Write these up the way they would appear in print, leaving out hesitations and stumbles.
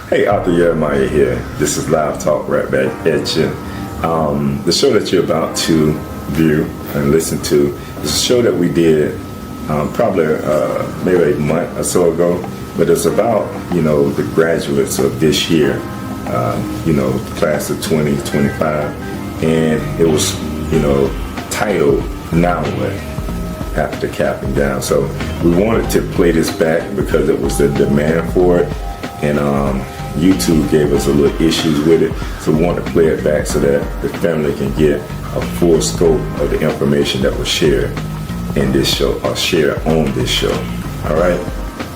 Hey, Arthur Jeremiah here. This is Live Talk right back at you. The show that you're about to view and listen to is a show that we did probably maybe a month or so ago, but it's about, the graduates of this year, the class of 2025, and it was, titled Now What? After the capping down. So we wanted to play this back because it was the demand for it, and YouTube gave us a little issues with it, so we want to play it back so that the family can get a full scope of the information that was shared in this show or shared on this show. All right,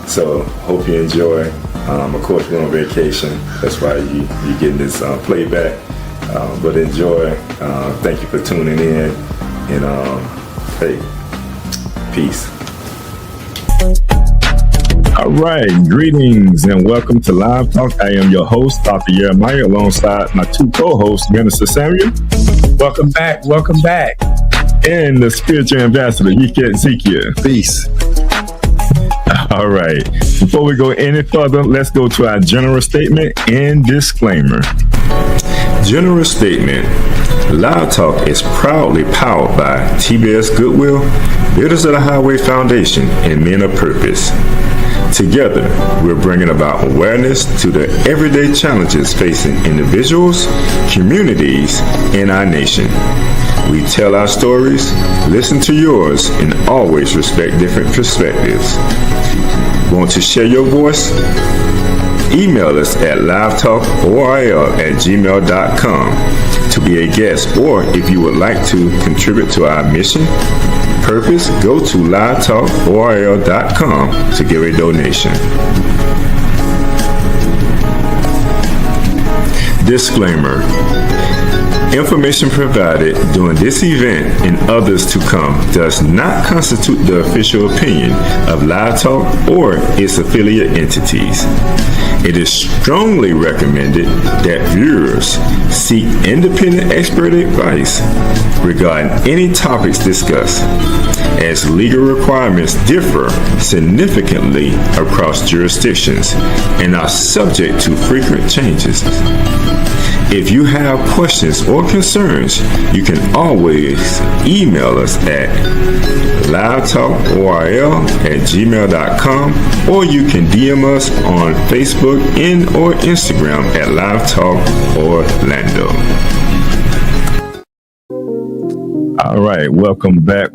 so hope you enjoy. Of course, we're on vacation, that's why you're getting this playback, but enjoy. Thank you for tuning in, and hey, peace. All right, greetings and welcome to Live Talk. I am your host, Dr. Jeremiah, alongside my two co-hosts, Minister Samuel. Welcome back. And the spiritual ambassador, Ezekiel. Peace. All right, before we go any further, let's go to our general statement and disclaimer. General statement. Live Talk is proudly powered by TBS Goodwill, Builders of the Highway Foundation, and Men of Purpose. Together, we're bringing about awareness to the everyday challenges facing individuals, communities, and our nation. We tell our stories, listen to yours, and always respect different perspectives. Want to share your voice? Email us at livetalkorl@gmail.com to be a guest, or if you would like to contribute to our mission, purpose, go to livetalkorl.com to give a donation. Disclaimer. Information provided during this event and others to come does not constitute the official opinion of Live Talk or its affiliate entities. It is strongly recommended that viewers seek independent expert advice regarding any topics discussed, as legal requirements differ significantly across jurisdictions and are subject to frequent changes. If you have questions or concerns, you can always email us at livetalkorl@gmail.com, or you can DM us on Facebook and or Instagram at Live Talk Orlando. All right, welcome back.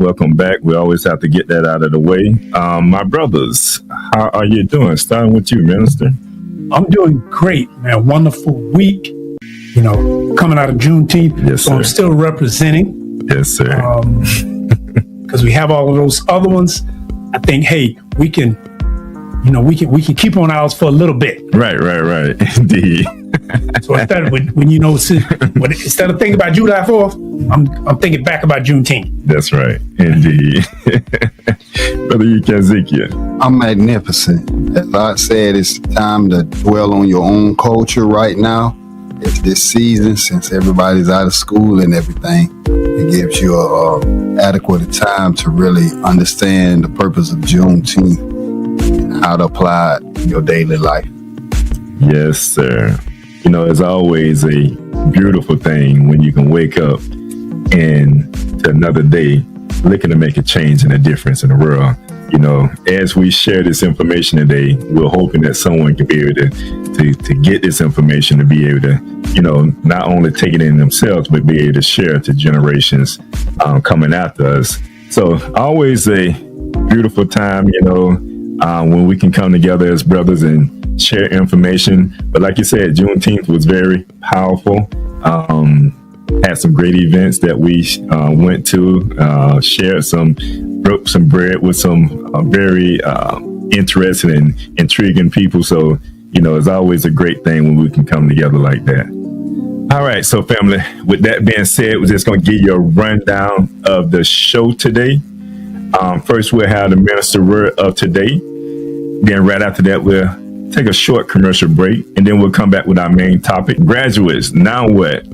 We always have to get that out of the way. My brothers, how are you doing? Starting with you, Minister. I'm doing great, man. Wonderful week. Coming out of Juneteenth. Yes, so sir. I'm still representing. Yes, sir. Because we have all of those other ones. I think, hey, we can keep on ours for a little bit. Right. Indeed. So instead of instead of thinking about July 4th, I'm thinking back about Juneteenth. That's right. Indeed. Brother Ezekiel. I'm magnificent. As I said, it's time to dwell on your own culture right now. It's this season, since everybody's out of school and everything, it gives you adequate time to really understand the purpose of Juneteenth and how to apply it in your daily life. Yes, sir. It's always a beautiful thing when you can wake up and to another day looking to make a change and a difference in the world. As we share this information today, we're hoping that someone can be able to get this information, to be able to, not only take it in themselves, but be able to share it to generations coming after us. So always a beautiful time, when we can come together as brothers and share information. But like you said, Juneteenth was very powerful. Had some great events that we went to, shared broke some bread with some very interesting and intriguing people. So, it's always a great thing when we can come together like that. All right, so family, with that being said, we're just going to give you a rundown of the show today. First, we'll have the minister word of today. Then right after that, we'll take a short commercial break, and then we'll come back with our main topic, graduates, now what?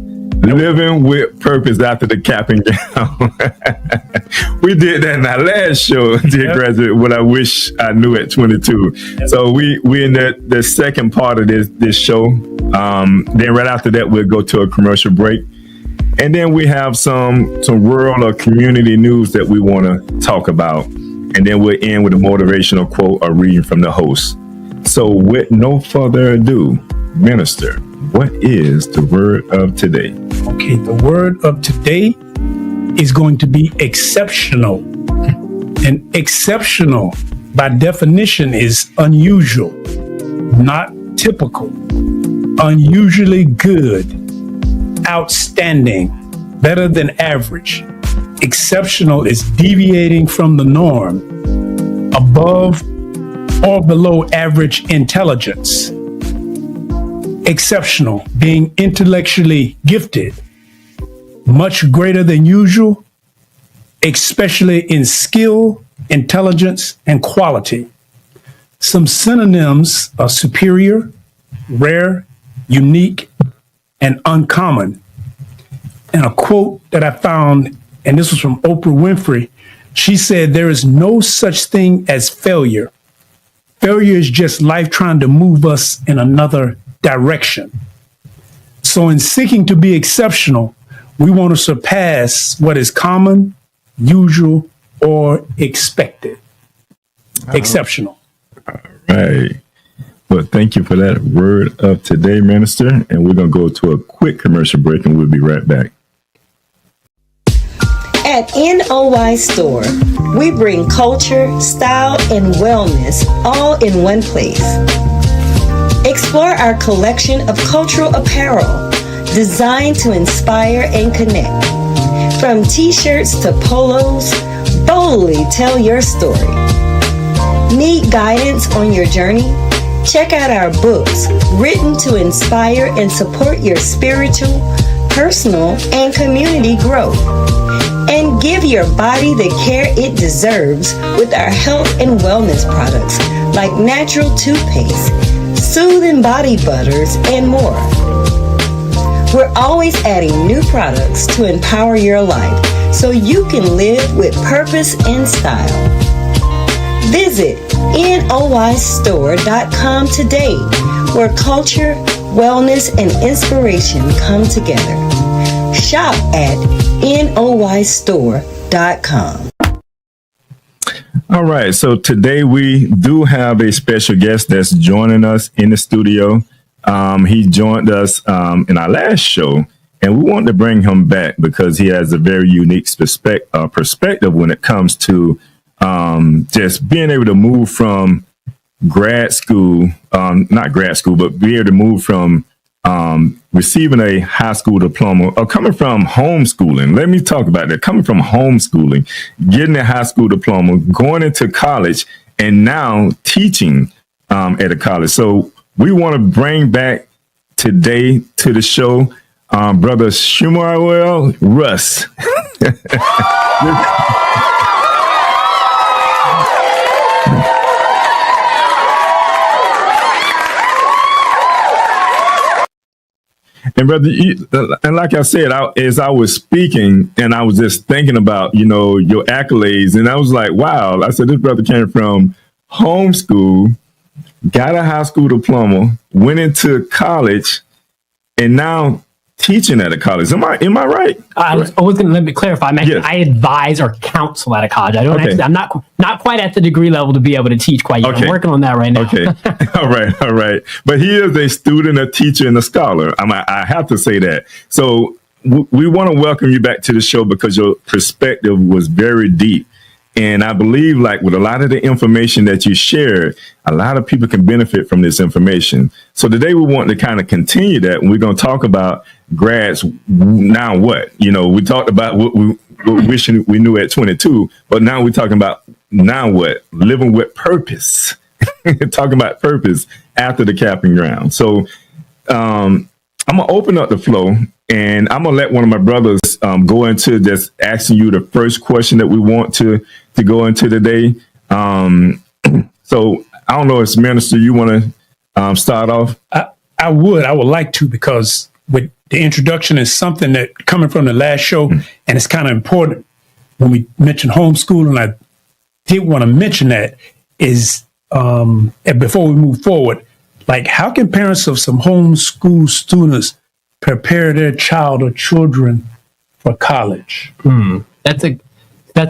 Living with purpose after the cap and gown. We did that in our last show, dear graduate, what I wish I knew at 22. So we in the second part of this show. Then right after that, we'll go to a commercial break. And then we have some rural or community news that we want to talk about. And then we'll end with a motivational quote or reading from the host. So with no further ado, Minister, what is the word of today? Okay, the word of today is going to be exceptional. And exceptional, by definition, is unusual, not typical, unusually good, outstanding, better than average. Exceptional is deviating from the norm, above or below average intelligence. Exceptional, being intellectually gifted, much greater than usual, especially in skill, intelligence, and quality. Some synonyms are superior, rare, unique, and uncommon. And a quote that I found, and this was from Oprah Winfrey, she said, "There is no such thing as failure. Failure is just life trying to move us in another direction." So in seeking to be exceptional, we want to surpass what is common, usual, or expected. Exceptional. All right. Well, thank you for that word of today, Minister. And we're going to go to a quick commercial break and we'll be right back. At NOY Store, we bring culture, style, and wellness all in one place. Explore our collection of cultural apparel designed to inspire and connect. From t-shirts to polos, boldly tell your story. Need guidance on your journey? Check out our books written to inspire and support your spiritual, personal, and community growth. And give your body the care it deserves with our health and wellness products like natural toothpaste, soothing body butters, and more. We're always adding new products to empower your life so you can live with purpose and style. Visit NOYstore.com today, where culture, wellness, and inspiration come together. Shop at NOYstore.com. All right. So today we do have a special guest that's joining us in the studio. He joined us in our last show, and we want to bring him back because he has a very unique perspective when it comes to just being able to move from grad school, not grad school, but be able to move from receiving a high school diploma or coming from homeschooling. Let me talk about that. Coming from homeschooling, getting a high school diploma, going into college, and now teaching at a college. So we want to bring back today to the show, Brother Shumarwell Russ. And brother, and like I said, as I was speaking, and I was just thinking about, your accolades, and I was like, wow. I said, this brother came from homeschool, got a high school diploma, went into college, and now teaching at a college. Am I right? I was going to let me clarify. Yes. I advise or counsel at a college. I don't actually, I'm not quite at the degree level to be able to teach quite yet. Okay. I'm working on that right now. Okay. All right. But he is a student, a teacher, and a scholar. I have to say that. So we want to welcome you back to the show because your perspective was very deep. And I believe, like with a lot of the information that you shared, a lot of people can benefit from this information. So today we want to kind of continue that. And we're going to talk about grads. Now what? We talked about what we wish we knew at 22, but now we're talking about now what? Living with purpose. Talking about purpose after the cap and gown. So I'm going to open up the flow. And I'm going to let one of my brothers go into just asking you the first question that we want to go into today. So I don't know if Minister, you want to start off? I would like to, because with the introduction is something that coming from the last show, and it's kind of important when we mention homeschool, and I did want to mention that is and before we move forward, like how can parents of some homeschool students prepare their child or children for college? That's a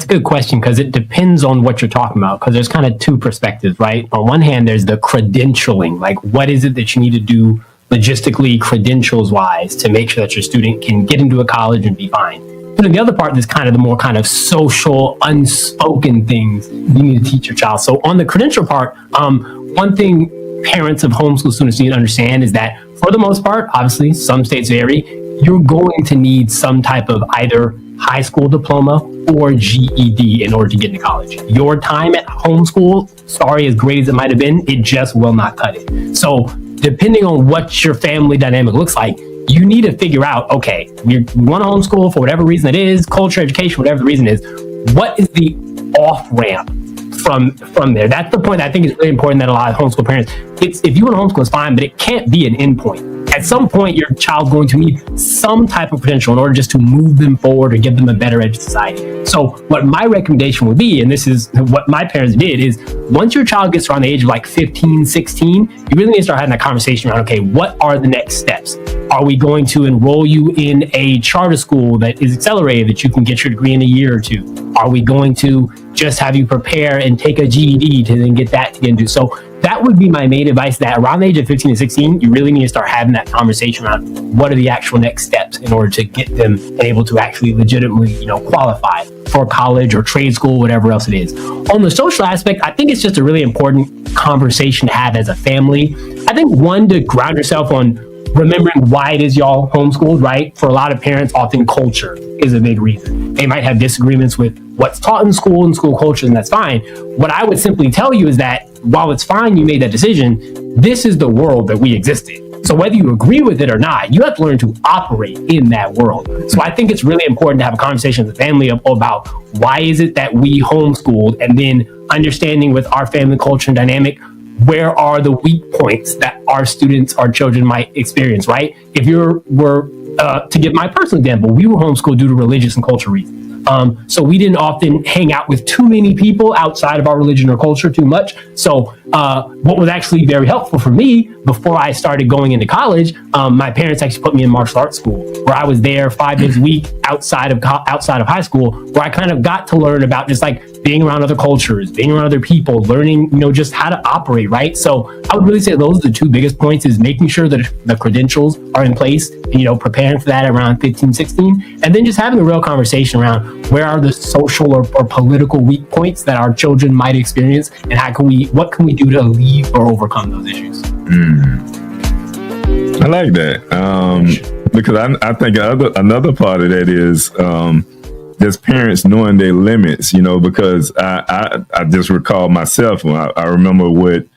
good question, because it depends on what you're talking about, because there's kind of two perspectives, right? On one hand, there's the credentialing, like what is it that you need to do logistically, credentials wise, to make sure that your student can get into a college and be fine. But the other part is kind of the more kind of social, unspoken things you need to teach your child. So on the credential part, one thing parents of homeschool students need to understand is that for the most part, obviously some states vary, you're going to need some type of either high school diploma or GED in order to get into college. Your time at homeschool, sorry, as great as it might have been, it just will not cut it. So depending on what your family dynamic looks like, you need to figure out, okay, we want to homeschool for whatever reason it is, culture, education, whatever the reason is, what is the off ramp from there? That's the point that I think is really important that a lot of homeschool parents, if you want to homeschool, it's fine, but it can't be an endpoint. At some point, your child's going to need some type of credential in order just to move them forward or give them a better edge society. So what my recommendation would be, and this is what my parents did, is once your child gets around the age of like 15, 16, you really need to start having that conversation around, okay, what are the next steps? Are we going to enroll you in a charter school that is accelerated, that you can get your degree in a year or two? Are we going to just have you prepare and take a GED to then get that to get into? So that would be my main advice, that around the age of 15 to 16, you really need to start having that conversation around what are the actual next steps in order to get them able to actually legitimately, qualify for college or trade school, whatever else it is. On the social aspect, I think it's just a really important conversation to have as a family. I think one, to ground yourself on remembering why it is y'all homeschooled, right? For a lot of parents, often culture is a big reason. They might have disagreements with what's taught in school and school culture, and that's fine. What I would simply tell you is that while it's fine you made that decision, this is the world that we exist in. So whether you agree with it or not, you have to learn to operate in that world. So I think it's really important to have a conversation with the family about why is it that we homeschooled, and then understanding with our family culture and dynamic, where are the weak points that our students, our children might experience, right? If to give my personal example, we were homeschooled due to religious and cultural reasons. So we didn't often hang out with too many people outside of our religion or culture too much. So what was actually very helpful for me before I started going into college, my parents actually put me in martial arts school, where I was there 5 days a week outside of high school, where I kind of got to learn about just like being around other cultures, being around other people, learning, just how to operate, right? So I would really say those are the two biggest points, is making sure that the credentials are in place, and, preparing for that around 15, 16, and then just having a real conversation around where are the social or political weak points that our children might experience, and what can we do to alleviate or overcome those issues? I like that, because I think another part of that is just parents knowing their limits, because I just recall myself when I remember with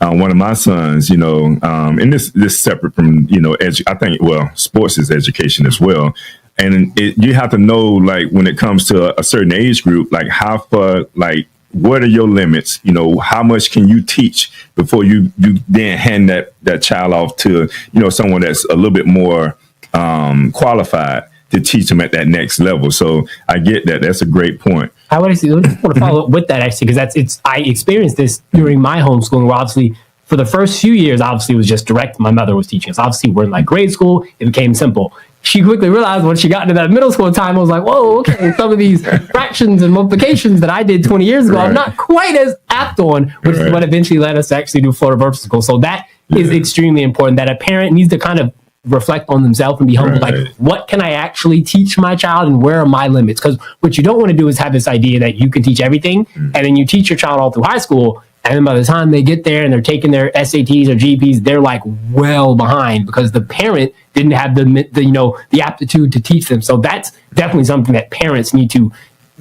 one of my sons, and this separate from, I think, sports is education as well. And you have to know, like, when it comes to a certain age group, like how far, like, what are your limits? How much can you teach before you then hand that child off to, someone that's a little bit more qualified to teach them at that next level. So I get that. That's a great point. I want to follow up with that, actually, because I experienced this during my homeschooling, where obviously for the first few years, obviously it was just direct. My mother was teaching us. Obviously we're in like grade school. It became simple. She quickly realized when she got into that middle school time, I was like, whoa, okay, some of these fractions and multiplications that I did 20 years ago, right, I'm not quite as apt on, which is what eventually led us to actually do Florida Virtual School. So that is extremely important, that a parent needs to kind of reflect on themselves and be humble, like, what can I actually teach my child and where are my limits? Because what you don't want to do is have this idea that you can teach everything, and then you teach your child all through high school, and then by the time they get there and they're taking their SATs or GPs, they're like well behind because the parent didn't have the aptitude to teach them. So that's definitely something that parents need to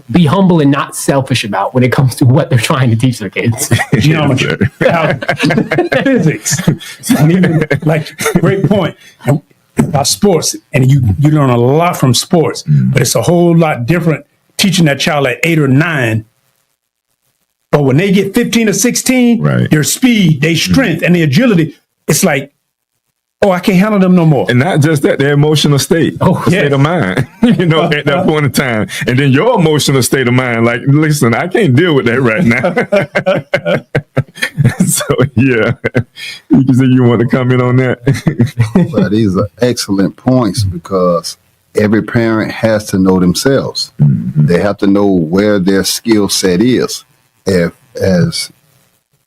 be humble and not selfish about when it comes to what they're trying to teach their kids. Geometry, physics, and even, like, great point about sports. And you learn a lot from sports, but it's a whole lot different teaching that child at 8 or 9. But when they get 15 or 16, their speed, their strength, and their agility, it's like, Oh, I can't handle them no more. And not just that, their emotional state, state of mind, at that point in time. And then your emotional state of mind, like, listen, I can't deal with that right now. So, yeah, you say you want to comment on that? Well, these are excellent points because every parent has to know themselves. Mm-hmm. They have to know where their skill set is. If, as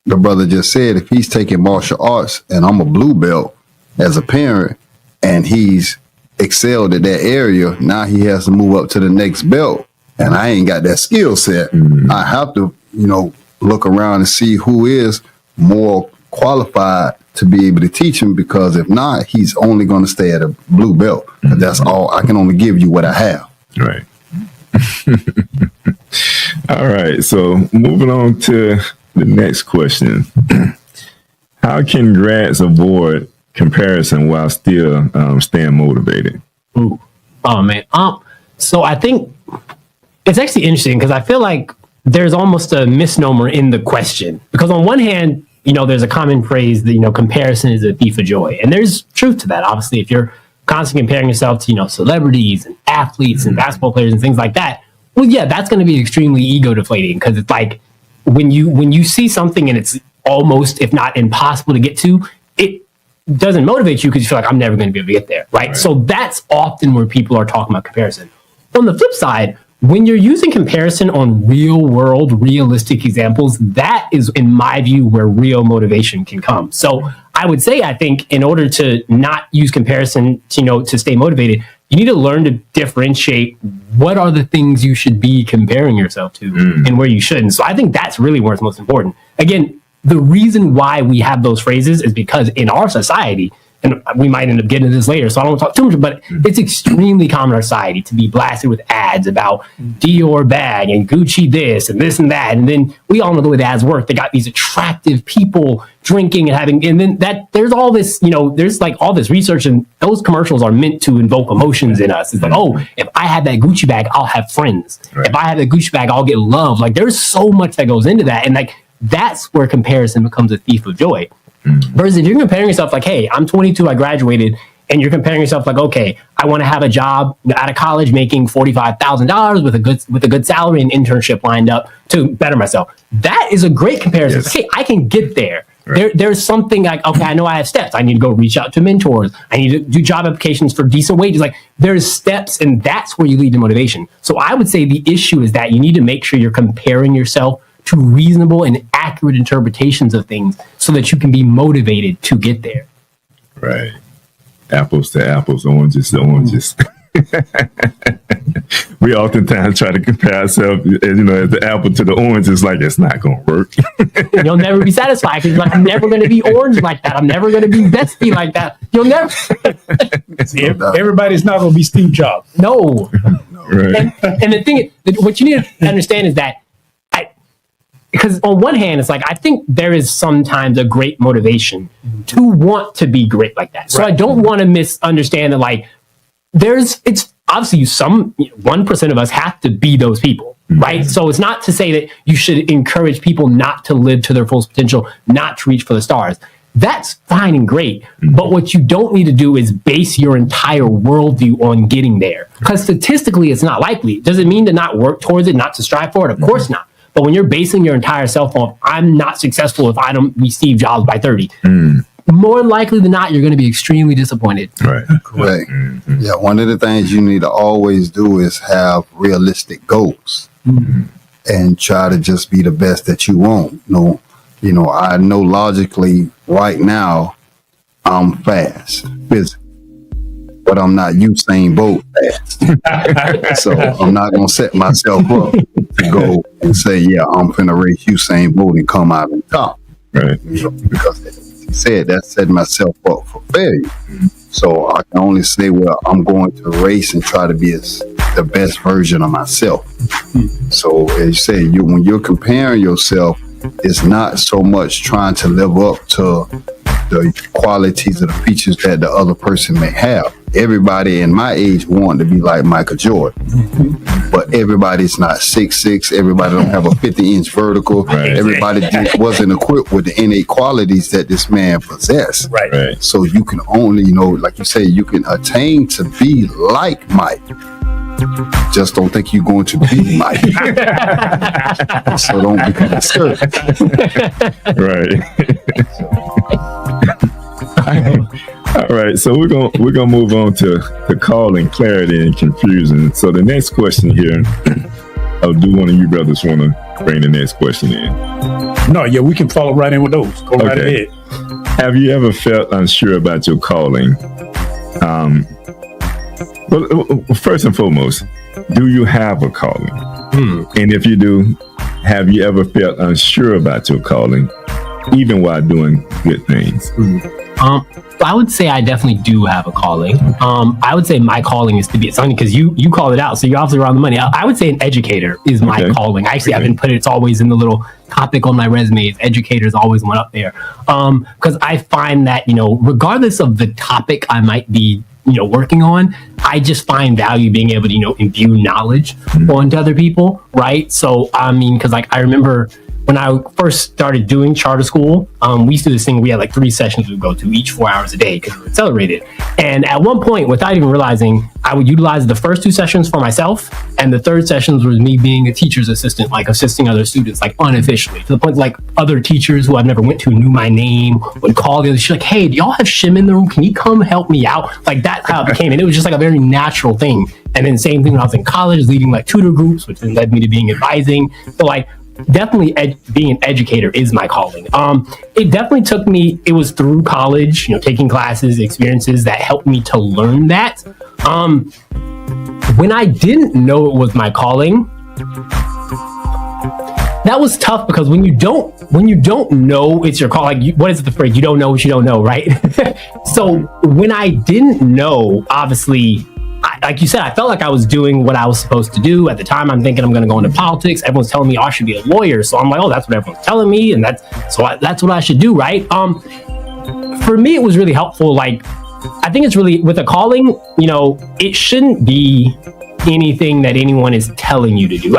the brother just said, if he's taking martial arts and I'm a blue belt, as a parent, and he's excelled at that area, now he has to move up to the next belt, and I ain't got that skill set. Mm-hmm. I have to, look around and see who is more qualified to be able to teach him, because if not, he's only going to stay at a blue belt. Mm-hmm. That's all. I can only give you what I have. Right. All right. So moving on to the next question. How can grads avoid comparison while still staying motivated? Ooh. Oh man. So I think it's actually interesting because I feel like there's almost a misnomer in the question, because on one hand, there's a common phrase that, comparison is a thief of joy. And there's truth to that. Obviously, if you're constantly comparing yourself to, celebrities and athletes and basketball players and things like that, well, yeah, that's going to be extremely ego deflating, because it's like when you see something and it's almost, if not impossible to get to, it doesn't motivate you because you feel like I'm never going to be able to get there, right? So that's often where people are talking about comparison. On the flip side, when you're using comparison on real world, realistic examples, that is, in my view, where real motivation can come. So I would say, I think in order to not use comparison, to stay motivated, you need to learn to differentiate what are the things you should be comparing yourself to and where you shouldn't. So I think that's really where it's most important. Again, the reason why we have those phrases is because in our society, and we might end up getting into this later, so I don't want to talk too much, but it's extremely common in our society to be blasted with ads about Dior bag and Gucci this and this and that. And then we all know the way the ads work. They got these attractive people drinking and having, and then there's all this, there's like all this research, and those commercials are meant to invoke emotions in us. It's like, oh, if I have that Gucci bag, I'll have friends. Right. If I have that Gucci bag, I'll get love. Like there's so much that goes into that. And like, that's where comparison becomes a thief of joy. Versus if you're comparing yourself like, hey, I'm 22, I graduated, and you're comparing yourself like, okay, I want to have a job out of college making $45,000 with a good salary and internship lined up to better myself. That is a great comparison. Yes. Hey, I can get there. Right. There's something like, okay, I know I have steps. I need to go reach out to mentors. I need to do job applications for decent wages. Like there's steps, and that's where you lead to motivation. So I would say the issue is that you need to make sure you're comparing yourself to reasonable and accurate interpretations of things so that you can be motivated to get there. Right. Apples to apples, oranges to oranges. We oftentimes try to compare ourselves, as the apple to the orange. It's like, it's not going to work. You'll never be satisfied because like, I'm never going to be orange like that. I'm never going to be Bestie like that. You'll never. Everybody's not going to be Steve Jobs. No. Right. And the thing is, what you need to understand is that because on one hand, it's like, I think there is sometimes a great motivation to want to be great like that. So I don't want to misunderstand that, like, it's obviously 1% of us have to be those people, right? So it's not to say that you should encourage people not to live to their fullest potential, not to reach for the stars. That's fine and great. But what you don't need to do is base your entire worldview on getting there. Because statistically, it's not likely. Does it mean to not work towards it, not to strive for it? Of course not. But when you're basing your entire self on, I'm not successful if I don't be Steve Jobs by 30, more likely than not, you're going to be extremely disappointed. Right. Correct. Yeah. One of the things you need to always do is have realistic goals and try to just be the best that you want. I know logically right now I'm fast, physically, but I'm not Usain Bolt fast. So I'm not going to set myself up to go and say, yeah, I'm finna race Usain Bolt and come out on top. Right. Because as he said, that set myself up for failure. So I can only say, well, I'm going to race and try to be the best version of myself. So as you say, when you're comparing yourself, it's not so much trying to live up to the qualities or the features that the other person may have. everybody in my age wanted to be like Michael Jordan, but everybody's not 6'6". Everybody don't have a 50-inch vertical. Right. Everybody just wasn't equipped with the innate qualities that this man possessed. Right. So you can only, like you say, you can attain to be like Mike. Just don't think you're going to be Mike. So don't become discouraged. Right. All right, so we're gonna move on to calling, clarity, and confusion. So the next question here, do one of you brothers want to bring the next question in? No, yeah, we can follow right in with those. Go right ahead. Have you ever felt unsure about your calling? Well, first and foremost, do you have a calling? And if you do, have you ever felt unsure about your calling, even while doing good things? I would say I definitely do have a calling. I would say my calling is to be, it's funny because you called it out, so you're obviously around the money. I would say an educator is my calling. Actually, I've been putting, it's always in the little topic on my resume. Educators always went up there. Because I find that, regardless of the topic I might be, working on, I just find value being able to, imbue knowledge onto other people, right? So, because I remember when I first started doing charter school, we used to do this thing. We had 3 sessions we'd go to, each 4 hours a day because we were accelerated. And at one point, without even realizing, I would utilize the first 2 sessions for myself, and the third sessions was me being a teacher's assistant, assisting other students, unofficially, to the point other teachers who I've never went to knew my name, would call the other. She's like, "Hey, do y'all have Shim in the room? Can you come help me out?" That's how it became, and it was just a very natural thing. And then same thing when I was in college, leading tutor groups, which then led me to being advising. So definitely being an educator is my calling. It definitely took me, it was through college, taking classes, experiences that helped me to learn that. When I didn't know it was my calling, that was tough because when you don't know it's your call, what is the phrase? You don't know what you don't know, right? So when I didn't know, obviously, like you said, I felt like I was doing what I was supposed to do. At the time, I'm thinking I'm going to go into politics. Everyone's telling me I should be a lawyer. So I'm like, oh, that's what everyone's telling me. And that's what I should do, right? For me, it was really helpful. I think it's really, with a calling, it shouldn't be anything that anyone is telling you to do.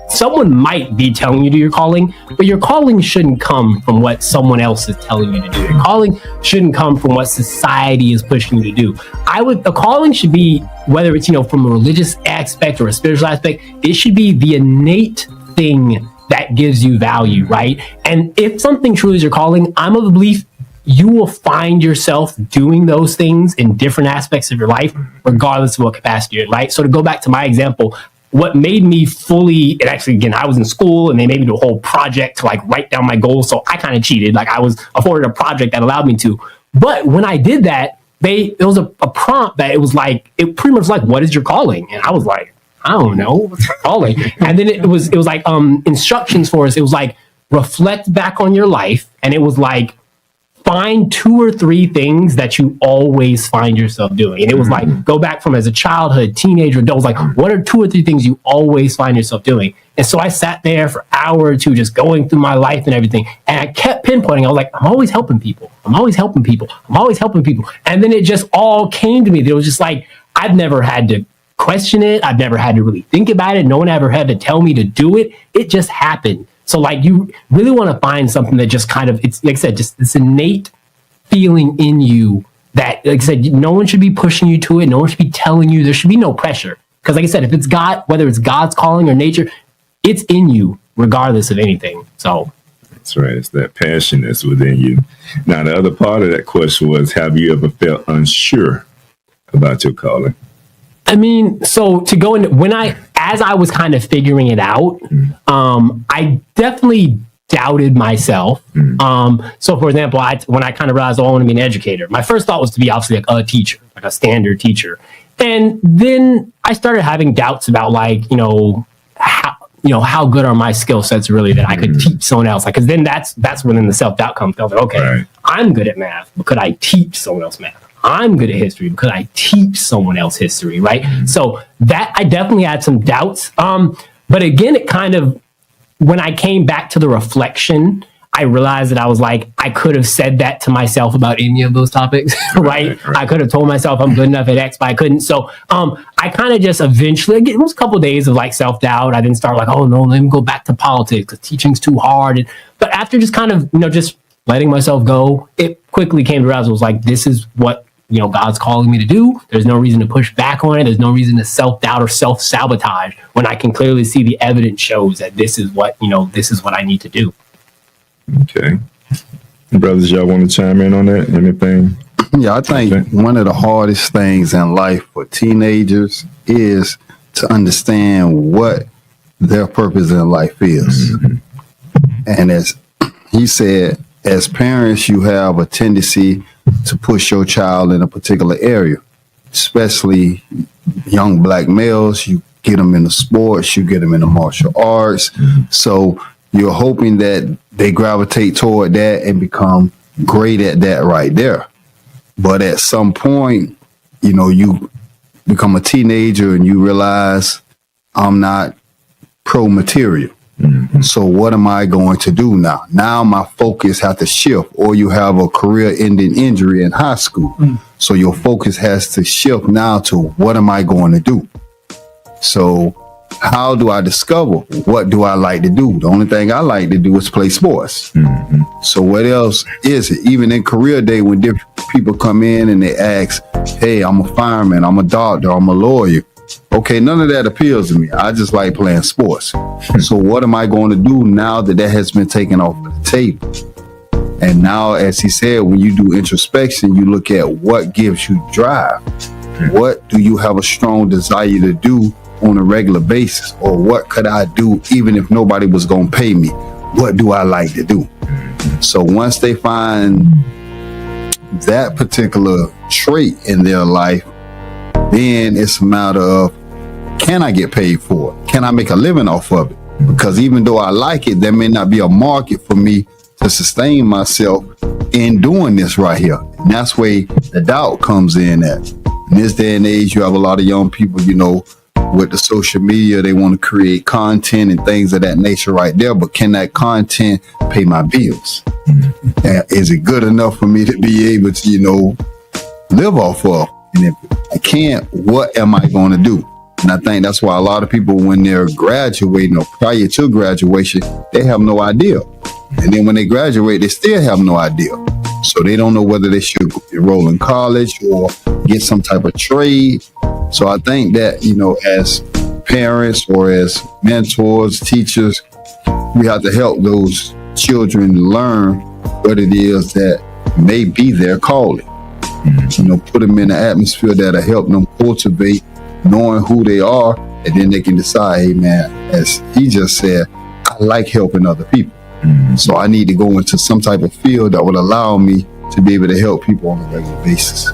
Someone might be telling you to do your calling, but your calling shouldn't come from what someone else is telling you to do. Your calling shouldn't come from what society is pushing you to do. A calling should be, whether it's, from a religious aspect or a spiritual aspect, it should be the innate thing that gives you value, right? And if something truly is your calling, I'm of the belief you will find yourself doing those things in different aspects of your life, regardless of what capacity you're in, right? So to go back to my example, what made me fully, and actually, again, I was in school and they made me do a whole project to write down my goals. So I kind of cheated. I was afforded a project that allowed me to. But when I did that, it was a prompt that it pretty much what is your calling? And I was like, I don't know, what's my calling? And then it was instructions for us. It was reflect back on your life. And it was find 2 or 3 things that you always find yourself doing. And it was go back from as a childhood, teenager, adult, what are 2 or 3 things you always find yourself doing? And so I sat there for an hour or 2 just going through my life and everything. And I kept pinpointing. I was I'm always helping people. I'm always helping people. I'm always helping people. And then it just all came to me. It was just I've never had to question it. I've never had to really think about it. No one ever had to tell me to do it. It just happened. So you really want to find something that just kind of, it's like I said, just this innate feeling in you that, like I said, no one should be pushing you to it. No one should be telling you. There should be no pressure. Because like I said, if it's God, whether it's God's calling or nature, it's in you regardless of anything. So that's right. It's that passion that's within you. Now, the other part of that question was, have you ever felt unsure about your calling? So to go into as I was kind of figuring it out, I definitely doubted myself. So for example, when I kind of realized, I want to be an educator, my first thought was to be obviously a teacher, a standard teacher. And then I started having doubts about how good are my skill sets really that I could teach someone else? Because then that's when then the self-doubt comes. I was okay, right. I'm good at math, but could I teach someone else math? I'm good at history, but could I teach someone else history, right? So that I definitely had some doubts. But again, it kind of, when I came back to the reflection, I realized that I was like, I could have said that to myself about any of those topics, right? I could have told myself I'm good enough at X, but I couldn't. So I kind of just eventually, it was a couple of days of like self-doubt. I didn't start like, oh no, let me go back to politics because teaching's too hard. But after just kind of, just letting myself go, it quickly came to realize, it was like, this is what, God's calling me to do. There's no reason to push back on it. There's no reason to self-doubt or self-sabotage when I can clearly see the evidence shows that this is what I need to do. Okay. Brothers, y'all want to chime in on that? Anything? Yeah, I think one of the hardest things in life for teenagers is to understand what their purpose in life is. Mm-hmm. And as he said, as parents, you have a tendency to push your child in a particular area, especially young black males. You get them into sports, you get them into martial arts. Mm-hmm. So you're hoping that they gravitate toward that and become great at that right there. But at some point, you become a teenager and you realize I'm not pro material. Mm-hmm. So what am I going to do now? Now my focus has to shift, or you have a career-ending injury in high school. Mm-hmm. So your focus has to shift now to what am I going to do? So how do I discover what do I like to do? The only thing I like to do is play sports. Mm-hmm. So what else is it? Even in career day, when different people come in and they ask, hey, I'm a fireman, I'm a doctor, I'm a lawyer. Okay, none of that appeals to me. I just like playing sports. So what am I going to do now that has been taken off the table? And now, as he said, when you do introspection, you look at what gives you drive. What do you have a strong desire to do on a regular basis? Or what could I do even if nobody was going to pay me? What do I like to do? So once they find that particular trait in their life, then it's a matter of, can I get paid for it? Can I make a living off of it? Because even though I like it, there may not be a market for me to sustain myself in doing this right here. And that's where the doubt comes in at. In this day and age, you have a lot of young people, with the social media, they want to create content and things of that nature right there. But can that content pay my bills? Is it good enough for me to be able to, live off of? And if I can't, what am I going to do? And I think that's why a lot of people, when they're graduating or prior to graduation, they have no idea. And then when they graduate, they still have no idea. So they don't know whether they should enroll in college or get some type of trade. So I think that, as parents or as mentors, teachers, we have to help those children learn what it is that may be their calling. Put them in an atmosphere that'll help them cultivate knowing who they are, and then they can decide, hey man, as he just said, I like helping other people. So I need to go into some type of field that would allow me to be able to help people on a regular basis.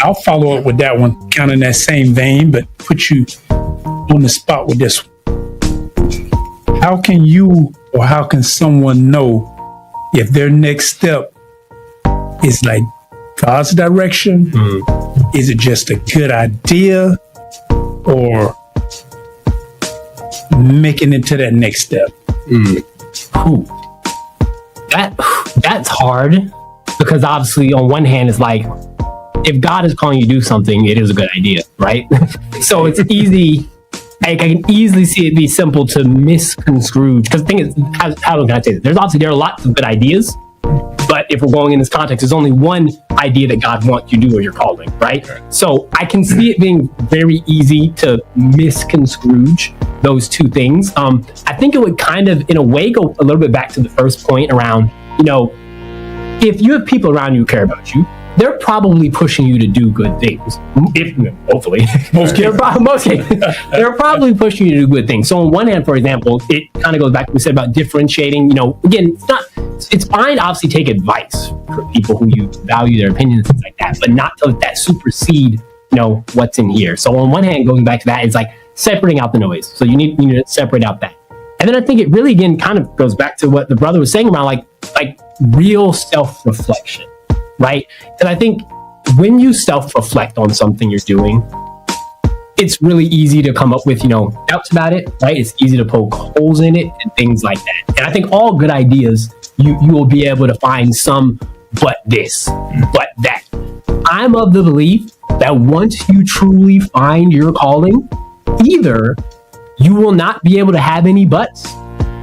I'll follow up with that one, kind of in that same vein, but put you on the spot with this one. How can you or how can someone know if their next step is like God's direction? Is it just a good idea, or making it to that next step? That's hard, because obviously on one hand it's like, if God is calling you to do something, it is a good idea, right? So it's easy. I can easily see it be simple to misconstrue, because the thing is, how can I say this? There are lots of good ideas, but if we're going in this context, there's only one idea that God wants you to do or you're calling, right? So I can see it being very easy to misconstrue those two things. I think it would kind of, in a way, go a little bit back to the first point around, if you have people around you who care about you, they're probably pushing you to do good things. Hopefully. Most cases. They're probably pushing you to do good things. So on one hand, for example, it kind of goes back to what we said about differentiating. Again, it's fine to obviously take advice for people who you value their opinions and things like that, but not to let that supersede, what's in here. So on one hand, going back to that, it's like separating out the noise. So you need to separate out that. And then I think it really, again, kind of goes back to what the brother was saying around like real self-reflection. Right? And I think when you self-reflect on something you're doing, it's really easy to come up with, doubts about it, right? It's easy to poke holes in it and things like that. And I think all good ideas, you will be able to find some, but this, but that. I'm of the belief that once you truly find your calling, either you will not be able to have any buts.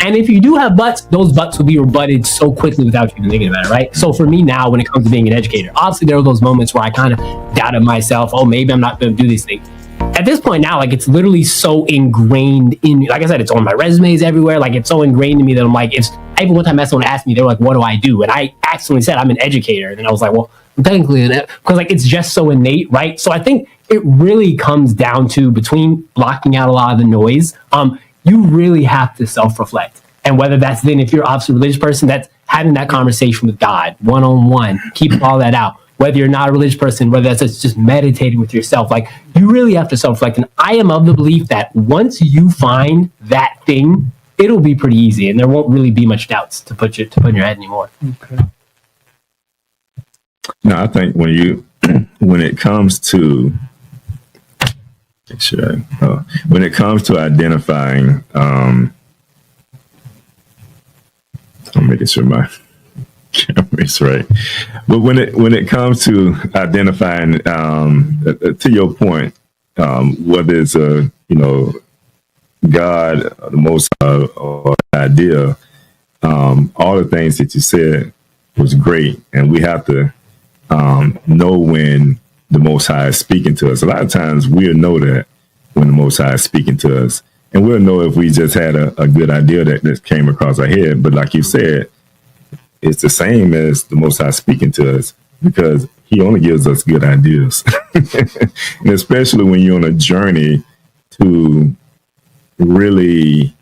And if you do have buts, those buts will be rebutted so quickly without you even thinking about it, right? So for me now, when it comes to being an educator, obviously there are those moments where I kind of doubted myself. Oh, maybe I'm not going to do these things. At this point now, like, it's literally so ingrained in me. Like I said, it's on my resumes everywhere. Like, it's so ingrained in me that I'm like, I even one time someone asked me, they were like, what do I do? And I accidentally said, I'm an educator. And I was like, well, I'm technically because like, it's just so innate, right? So I think it really comes down to, between blocking out a lot of the noise, you really have to self-reflect. And whether that's then, if you're obviously a religious person, that's having that conversation with God one-on-one, keeping all that out. Whether you're not a religious person, whether that's just meditating with yourself, like, you really have to self-reflect. And I am of the belief that once you find that thing, it'll be pretty easy, and there won't really be much doubts to put in your head anymore. Okay. No, I think when it comes to identifying, I'm making sure my camera's right. But when it comes to identifying, to your point, whether it's God, the Most High, or idea, all the things that you said was great, and we have to know when the Most High is speaking to us. A lot of times we'll know that when the Most High is speaking to us, and we'll know if we just had a good idea that came across our head. But like you said, it's the same as the Most High speaking to us, because he only gives us good ideas. And especially when you're on a journey to really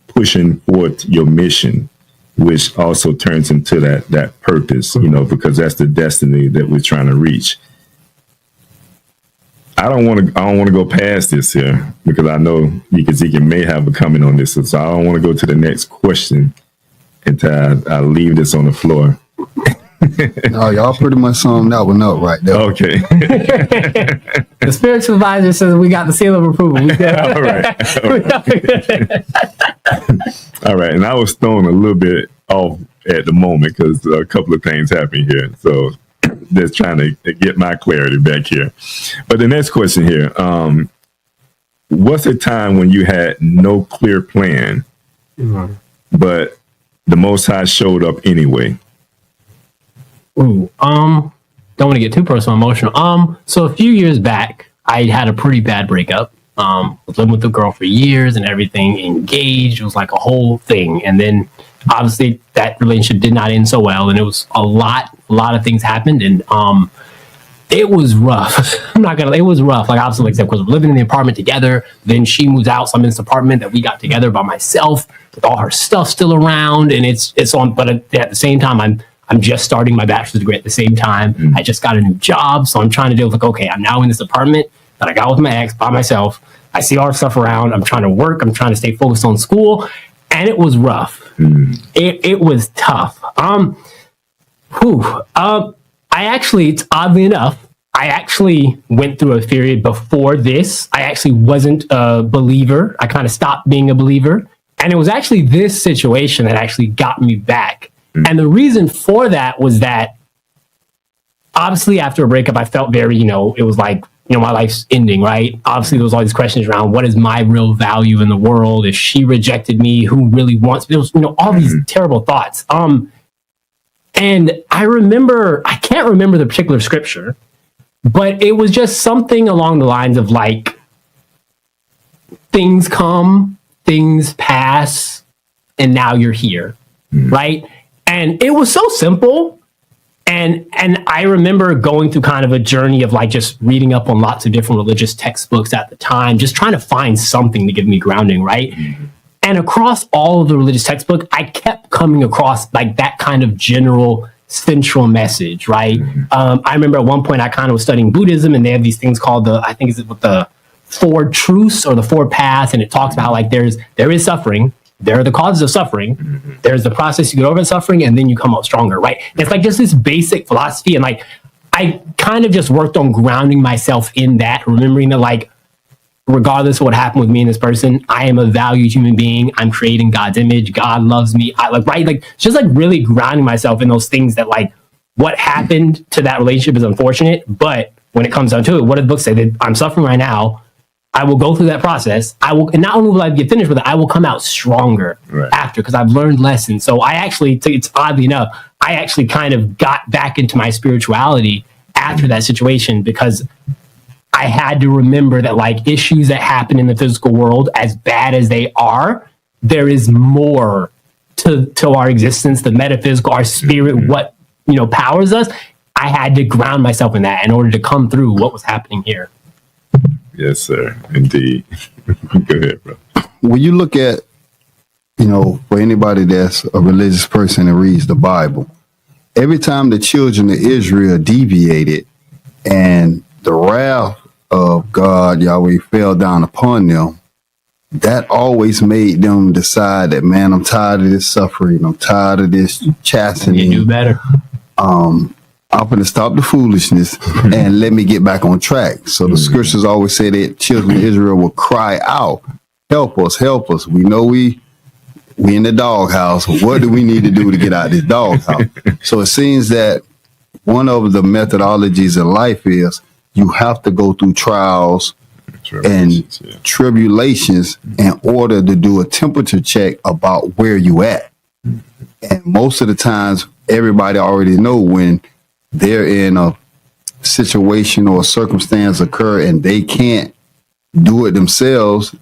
pushing forth your mission, which also turns into that purpose, because that's the destiny that we're trying to reach. I don't want to go past this here, because I know Ezekiel may have a comment on this, so I don't want to go to the next question until I leave this on the floor. No, y'all pretty much summed that one up right there. Okay. The spiritual advisor says we got the seal of approval. All right. All right. And I was thrown a little bit off at the moment because a couple of things happened here. So just trying to get my clarity back here. But the next question here, what's a time when you had no clear plan, but the Most High showed up anyway? Ooh, don't want to get too personal, emotional. So a few years back, I had a pretty bad breakup. Was living with a girl for years and everything, engaged. It was like a whole thing. And then obviously that relationship did not end so well. And it was a lot of things happened. And it was rough. It was rough. Like, obviously, like I said, because we're living in the apartment together. Then she moves out. So I'm in this apartment that we got together by myself with all her stuff still around. And it's on, but at the same time, I'm just starting my bachelor's degree at the same time. I just got a new job. So I'm trying to deal with, like, okay, I'm now in this apartment that I got with my ex by myself. I see all her stuff around. I'm trying to work. I'm trying to stay focused on school. And it was rough. It was tough. Oddly enough, I actually went through a period before this. I actually wasn't a believer. I kind of stopped being a believer. And it was actually this situation that actually got me back. And the reason for that was that, obviously, after a breakup, I felt very, it was like, my life's ending, right? Obviously, there was all these questions around what is my real value in the world? If she rejected me, who really wants me? There was, all these terrible thoughts. And I can't remember the particular scripture, but it was just something along the lines of, like, things come, things pass, and now you're here, right? And it was so simple. And I remember going through kind of a journey of, like, just reading up on lots of different religious textbooks at the time, just trying to find something to give me grounding, right? And across all of the religious textbooks, I kept coming across, like, that kind of general central message, right? I remember at one point I kind of was studying Buddhism, and they have these things called the 4 truths or the 4 paths, and it talks about how, like, there is suffering. There are the causes of suffering. There's the process you get over the suffering, and then you come out stronger, right? And it's like just this basic philosophy. And, like, I kind of just worked on grounding myself in that, remembering that, like, regardless of what happened with me and this person, I am a valued human being. I'm created in God's image. God loves me. Just like really grounding myself in those things that, like, what happened to that relationship is unfortunate, but when it comes down to it, what did the book say? That I'm suffering right now. I will go through that process. And not only will I get finished with it, I will come out stronger after, because I've learned lessons. So I actually, it's oddly enough, I actually kind of got back into my spirituality after that situation, because I had to remember that, like, issues that happen in the physical world, as bad as they are, there is more to our existence, the metaphysical, our spirit, what, powers us. I had to ground myself in that in order to come through what was happening here. Yes, sir. Indeed. Go ahead, bro. When you look at, for anybody that's a religious person and reads the Bible, every time the children of Israel deviated and the wrath of God, Yahweh, fell down upon them, that always made them decide that, man, I'm tired of this suffering. I'm tired of this chastening. You do better. I'm going to stop the foolishness and let me get back on track. So the scriptures always say that children of Israel will cry out, help us, help us. We know we in the doghouse. What do we need to do to get out of this doghouse? So it seems that one of the methodologies in life is you have to go through trials and tribulations in order to do a temperature check about where you at. And most of the times, everybody already know when they're in a situation or a circumstance occur and they can't do it themselves.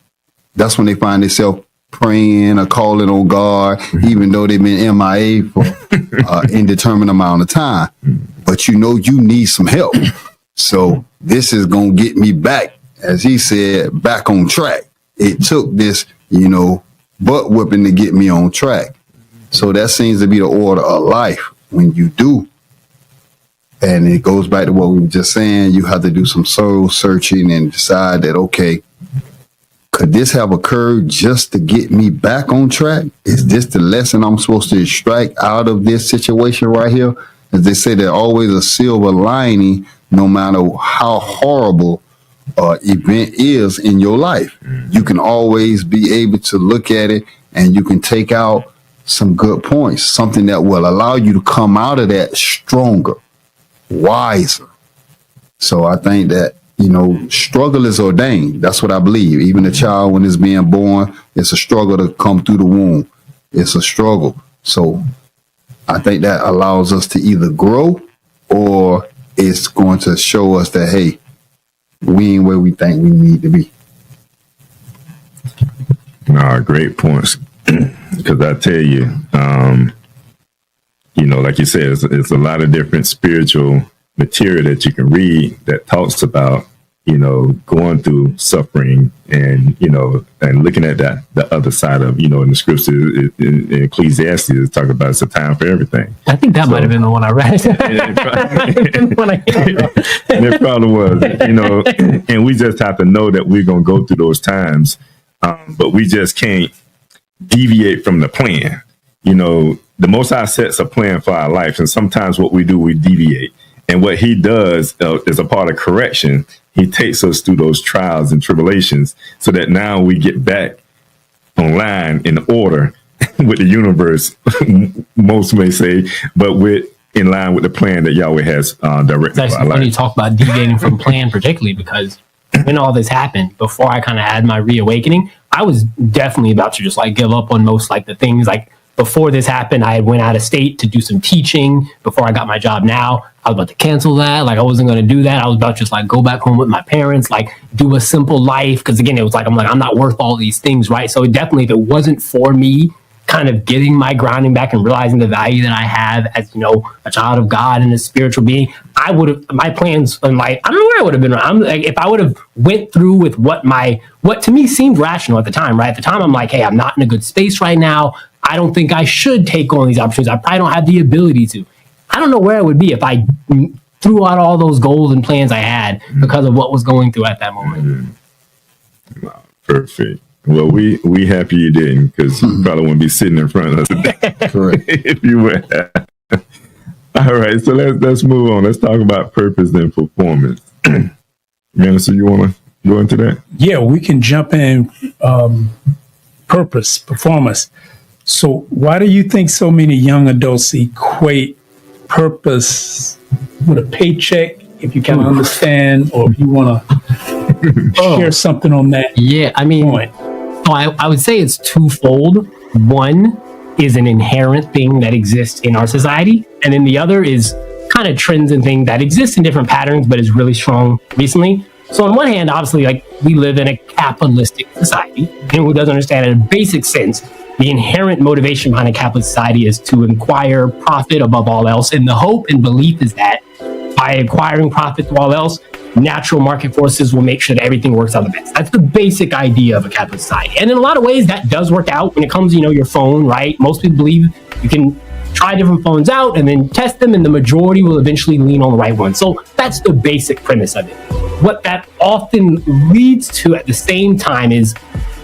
That's when they find themselves praying or calling on God, even though they've been MIA for indeterminate amount of time. But you need some help. So this is going to get me back, as he said, back on track. It took this, butt whipping to get me on track. So that seems to be the order of life. When you do, and it goes back to what we were just saying, you have to do some soul searching and decide that, okay, could this have occurred just to get me back on track? Is this the lesson I'm supposed to extract out of this situation right here? As they say, there's always a silver lining, no matter how horrible event is in your life. You can always be able to look at it and you can take out some good points, something that will allow you to come out of that stronger, wiser. So I think that, struggle is ordained. That's what I believe. Even a child, when it's being born, it's a struggle to come through the womb. It's a struggle. So I think that allows us to either grow, or it's going to show us that, hey, we ain't where we think we need to be. No, great points. Because I tell you, like you said, it's a lot of different spiritual material that you can read that talks about, going through suffering and, and looking at that, the other side of, in the scripture, in Ecclesiastes, it's talking about it's a time for everything. I think that might have been the one I read. It probably was, and we just have to know that we're going to go through those times, but we just can't deviate from the plan. The Most High sets a plan for our life, and sometimes what we do, we deviate. And what he does is a part of correction. He takes us through those trials and tribulations so that now we get back online in order with the universe, most may say, but in line with the plan that Yahweh has directed for our life. When you talk about deviating from plan, particularly because when all this happened, before I kind of had my reawakening, I was definitely about to just like give up on most like the things. Like before this happened, I went out of state to do some teaching before I got my job now. I was about to cancel that. Like I wasn't going to do that. I was about to just like go back home with my parents, like do a simple life. Cause again, it was like, I'm not worth all these things. Right. So definitely, if it wasn't for me kind of getting my grounding back and realizing the value that I have as, a child of God and a spiritual being, I would have, my plans in life, I don't know where I would have been. I'm like, if I would have went through with what to me seemed rational at the time, right? At the time, I'm like, hey, I'm not in a good space right now. I don't think I should take on these opportunities. I probably don't have the ability to. I don't know where I would be if I threw out all those goals and plans I had because of what was going through at that moment. Wow, perfect. Well, we happy you didn't, because you probably wouldn't be sitting in front of us today if you would. All All right, so let's move on. Let's talk about purpose and performance. Minister, you want to go into that? Yeah, we can jump in. Purpose, performance. So why do you think so many young adults equate purpose with a paycheck? If you can understand, or if you want to share something on that. Yeah, I mean, point. I would say it's twofold. One is an inherent thing that exists in our society, and then the other is kind of trends and things that exist in different patterns, but is really strong recently. So on one hand, obviously, like, we live in a capitalistic society. Anyone who doesn't understand it in a basic sense, the inherent motivation behind a capitalist society is to acquire profit above all else. And the hope and belief is that by acquiring profit above all else, natural market forces will make sure that everything works out the best. That's the basic idea of a capitalist society. And in a lot of ways, that does work out when it comes to, your phone, right? Most people believe you can try different phones out and then test them, and the majority will eventually lean on the right one. So that's the basic premise of it. What that often leads to at the same time is,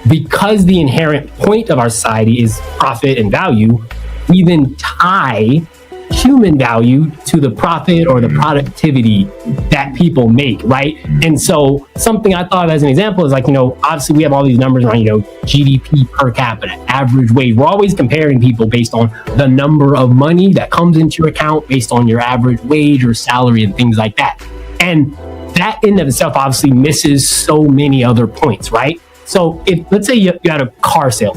because the inherent point of our society is profit and value, we then tie human value to the profit or the productivity that people make, right? And so something I thought of as an example is like, obviously we have all these numbers around, GDP per capita, average wage. We're always comparing people based on the number of money that comes into your account, based on your average wage or salary and things like that. And that in of itself obviously misses so many other points, right? So if, let's say you had a car sale,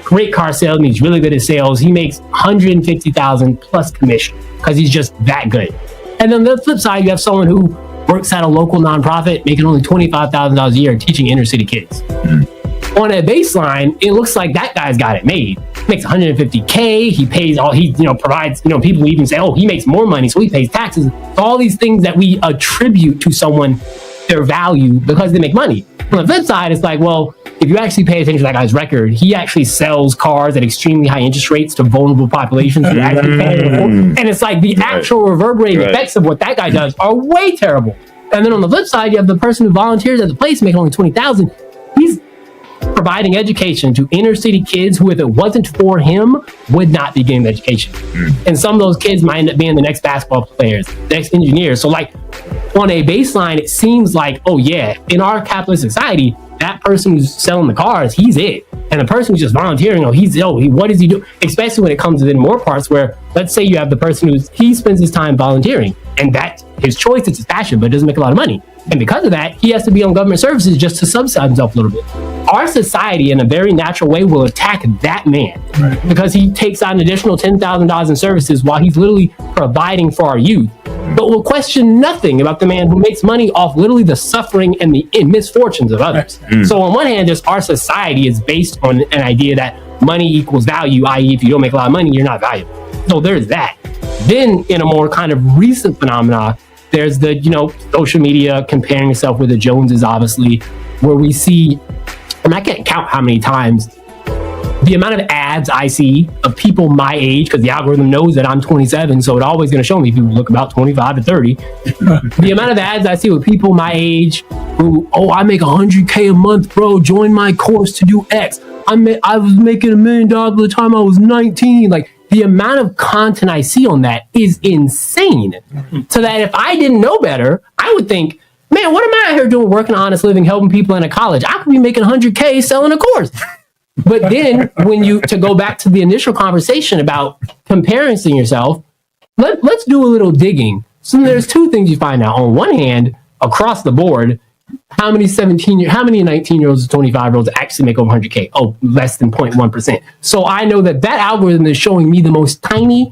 great car salesman, he's really good at sales. He makes $150,000 plus commission because he's just that good. And then the flip side, you have someone who works at a local nonprofit making only $25,000 a year teaching inner city kids. On a baseline, it looks like that guy's got it made. He makes $150K. He pays all, he provides, people even say, oh, he makes more money, so he pays taxes. So all these things that we attribute to someone, their value, because they make money. On the flip side, it's like, well, if you actually pay attention to that guy's record, he actually sells cars at extremely high interest rates to vulnerable populations who actually can't afford. And it's like the actual reverberating effects of what that guy does are way terrible. And then on the flip side, you have the person who volunteers at the place making only $20,000. He's providing education to inner city kids who, if it wasn't for him, would not be getting the education. And some of those kids might end up being the next basketball players, next engineers. So like on a baseline, it seems like, oh yeah, in our capitalist society, that person who's selling the cars, he's it. And the person who's just volunteering, what does he do? Especially when it comes to then more parts where, let's say you have the person he spends his time volunteering, and that's his choice, it's his passion, but it doesn't make a lot of money. And because of that, he has to be on government services just to subsidize himself a little bit. Our society, in a very natural way, will attack that man because he takes out an additional $10,000 in services while he's literally providing for our youth. But we'll question nothing about the man who makes money off literally the suffering and the misfortunes of others. So on one hand, just our society is based on an idea that money equals value, i.e. if you don't make a lot of money, you're not valuable. So there's that. Then in a more kind of recent phenomena, there's the, social media comparing yourself with the Joneses, obviously, where we see, and I can't count how many times, the amount of ads I see of people my age, because the algorithm knows that I'm 27, so it's always going to show me people look about 25 to 30. The amount of ads I see with people my age who, I make $100K a month, bro, join my course to do X. I was making $1 million by the time I was 19. Like, the amount of content I see on that is insane. So that if I didn't know better, I would think, man, what am I out here doing, working an honest living, helping people in a college? I could be making $100K selling a course. But then to go back to the initial conversation about comparing yourself, let's do a little digging. So there's two things you find out. On one hand, across the board, how many 19-year-olds to 25-year-olds actually make over 100K? Oh, less than 0.1%. So I know that algorithm is showing me the most tiny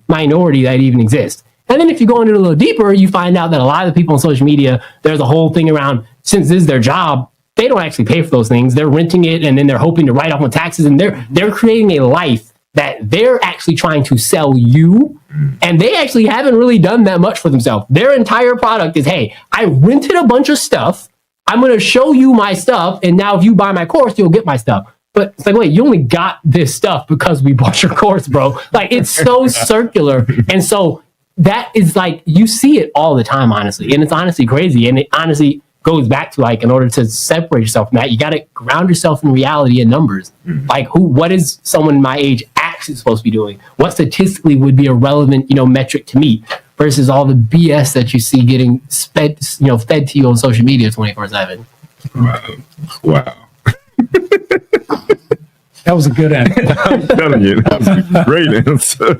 minority that even exists. And then if you go into it a little deeper, you find out that a lot of the people on social media, there's a whole thing around, since this is their job, they don't actually pay for those things. They're renting it, and then they're hoping to write off on taxes, and they're creating a life that they're actually trying to sell you, and they actually haven't really done that much for themselves. Their entire product is, hey, I rented a bunch of stuff, I'm going to show you my stuff, and now if you buy my course, you'll get my stuff. But it's like, wait, you only got this stuff because we bought your course, bro. Like, it's so circular. And so that is like, you see it all the time, honestly. And it's honestly crazy. And it honestly goes back to, like, in order to separate yourself from that, you got to ground yourself in reality and numbers. Like, what is someone my age actually actually supposed to be doing? What statistically would be a relevant, metric to meet versus all the BS that you see getting fed to you on social media 24/7. Wow. That was a good answer. I'm telling you, that was a great answer.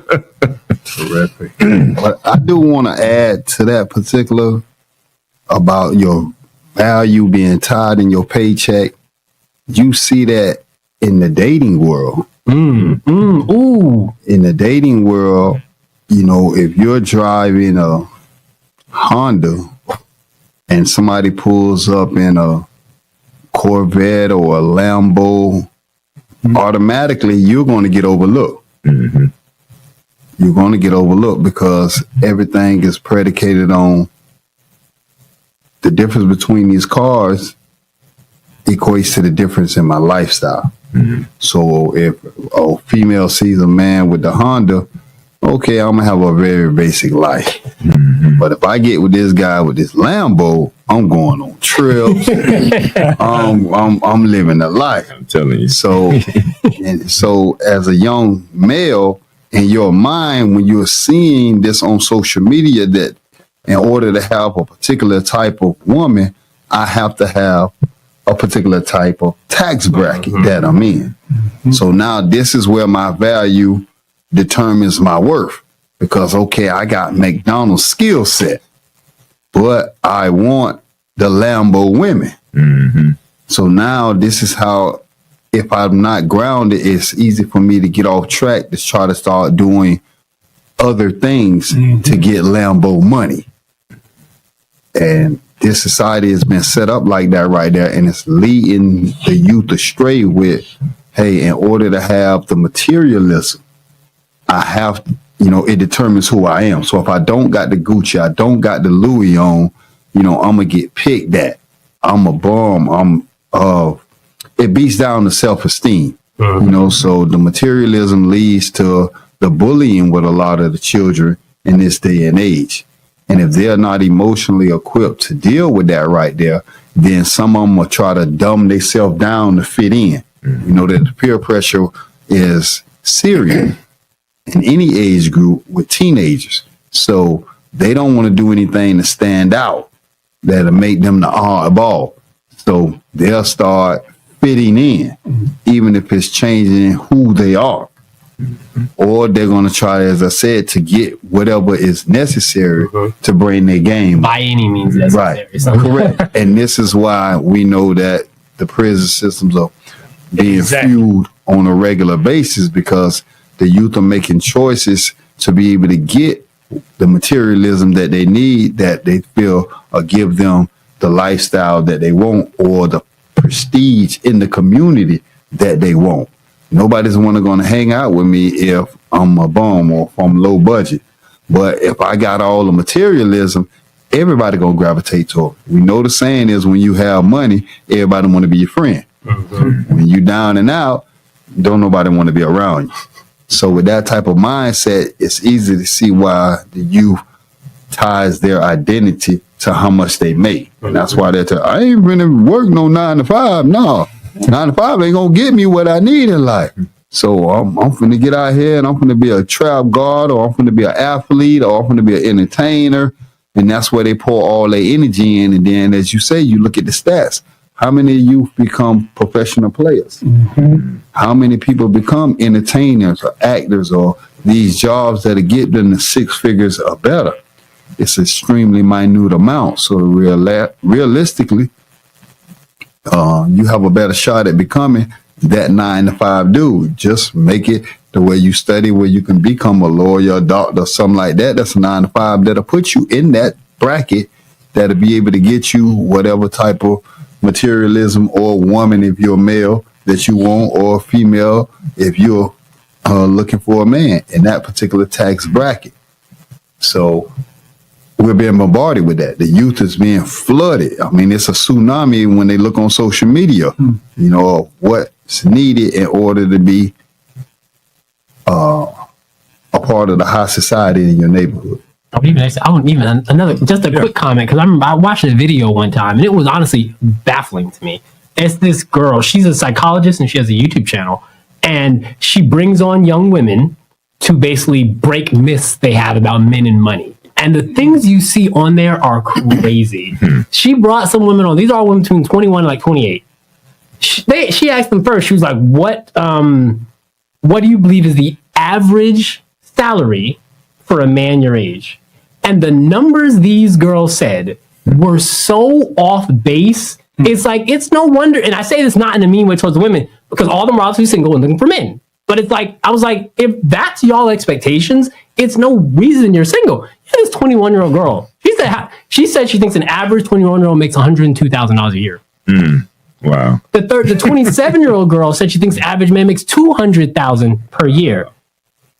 Terrific. But I do want to add to that particular about your value being tied in your paycheck. You see that in the dating world. Ooh. In the dating world, if you're driving a Honda and somebody pulls up in a Corvette or a Lambo, automatically you're going to get overlooked. Mm-hmm. You're going to get overlooked because everything is predicated on the difference between these cars equates to the difference in my lifestyle. Mm-hmm. So if a female sees a man with the Honda, okay, I'm gonna have a very basic life. Mm-hmm. But if I get with this guy with this Lambo, I'm going on trips. I'm living a life. I'm telling you. So, so as a young male, in your mind, when you're seeing this on social media, that in order to have a particular type of woman, I have to have a particular type of tax bracket that I'm in. So now this is where my value determines my worth, because okay, I got McDonald's skill set, but I want the Lambo women. Mm-hmm. So now this is how, if I'm not grounded, it's easy for me to get off track to try to start doing other things to get Lambo money. And this society has been set up like that right there, and it's leading the youth astray with, hey, in order to have the materialism, I have, it determines who I am. So if I don't got the Gucci, I don't got the Louis on, I'm gonna get picked at. I'm a bum. It beats down the self-esteem, so the materialism leads to the bullying with a lot of the children in this day and age. And if they're not emotionally equipped to deal with that right there, then some of them will try to dumb themselves down to fit in. That the peer pressure is serious in any age group with teenagers. So they don't want to do anything to stand out that'll make them the oddball. So they'll start fitting in, even if it's changing who they are. Or they're going to try, as I said, to get whatever is necessary to bring their game by any means necessary. Right. Correct. And this is why we know that the prison systems are being fueled on a regular basis, because the youth are making choices to be able to get the materialism that they need, that they feel will give them the lifestyle that they want, or the prestige in the community that they want. Nobody's going to hang out with me if I'm a bum or if I'm low budget. But if I got all the materialism, everybody going to gravitate to it. We know the saying is, when you have money, everybody want to be your friend. When you down and out, don't nobody want to be around you. So with that type of mindset, it's easy to see why the youth ties their identity to how much they make. And that's why I ain't really work no 9 to 5. No. 9 to 5 ain't gonna get me what I need in life. So I'm finna get out here and I'm finna be a trap guard, or I'm finna be an athlete, or I'm finna be an entertainer. And that's where they pour all their energy in. And then, as you say, you look at the stats. How many youth become professional players? How many people become entertainers or actors, or these jobs that get them to 6 figures or better? It's extremely minute amount. So realistically, you have a better shot at becoming that 9 to 5 dude. Just make it the way you study, where you can become a lawyer, a doctor, something like that. That's a 9 to 5 that'll put you in that bracket, that'll be able to get you whatever type of materialism or woman, if you're a male, that you want, or female if you're looking for a man in that particular tax bracket. So we're being bombarded with that. The youth is being flooded. I mean, it's a tsunami when they look on social media, what's needed in order to be a part of the high society in your neighborhood. Just a quick comment, because I remember I watched a video one time and it was honestly baffling to me. It's this girl, she's a psychologist and she has a YouTube channel, And she brings on young women to basically break myths they have about men and money. And the things you see on there are crazy. She brought some women on. These are all women between 21 and like 28. She asked them first. She was like, what do you believe is the average salary for a man your age? And the numbers these girls said were so off base. It's like, it's no wonder. And I say this not in a mean way towards the women, because all of them are obviously single and looking for men. But it's like, I was like, if that's y'all expectations, it's no reason you're single. This 21-year-old girl, she said she thinks an average 21-year-old makes $102,000 a year. Wow. The 27-year-old girl said she thinks the average man makes $200,000 per year.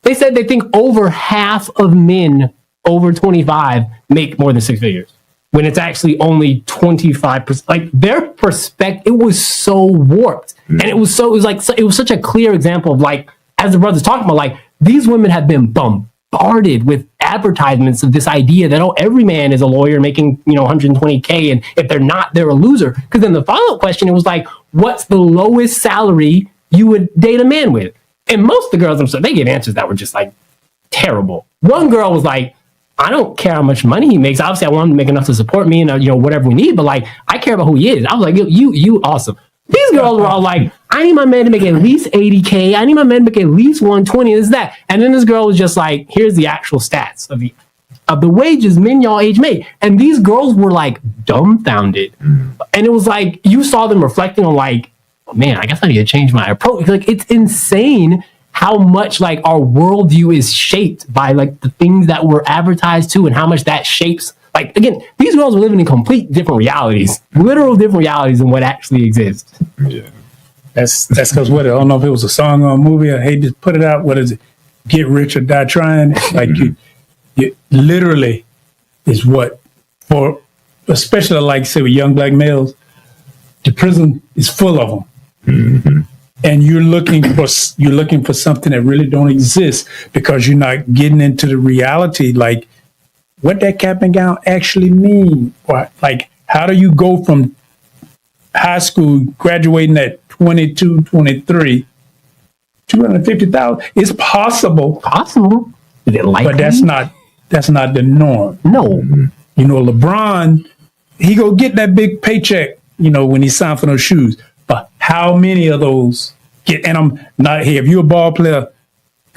They said they think over half of men over 25 make more than six figures, when it's actually only 25%. Like, their perspective, it was so warped. And it was such a clear example of, like, as the brother's talking about, like, these women have been bombarded with advertisements of this idea that, oh, every man is a lawyer making, $120K, and if they're not, they're a loser. Because then the follow-up question, it was like, what's the lowest salary you would date a man with? And most of the girls themselves, they gave answers that were just like terrible. One girl was like, I don't care how much money he makes. Obviously, I want him to make enough to support me and whatever we need. But like, I care about who he is. I was like, you awesome. These girls were all like, I need my man to make at least 80K. I need my man to make at least 120. This, that. And then this girl was just like, here's the actual stats of the wages men y'all age make. And these girls were like dumbfounded. And it was like, you saw them reflecting on like, oh, man, I guess I need to change my approach. Like, it's insane how much like our worldview is shaped by like the things that we're advertised to, and how much that shapes. Like, again, these girls are living in complete different realities, literal different realities than what actually exists. Yeah. That's because what, I don't know if it was a song or a movie. I hate to put it out. What is it? Get rich or die trying. Like, you literally is what, for especially like say with young black males, the prison is full of them. Mm-hmm. And you're looking for something that really don't exist, because you're not getting into the reality, like what that cap and gown actually mean. Or like, how do you go from high school graduating at 22, 23, 250,000? It's possible. Possible. Is it likely? But that's not the norm. No. LeBron, he go get that big paycheck, when he signed for those shoes. But how many of those get, and I'm not here, if you're a ball player,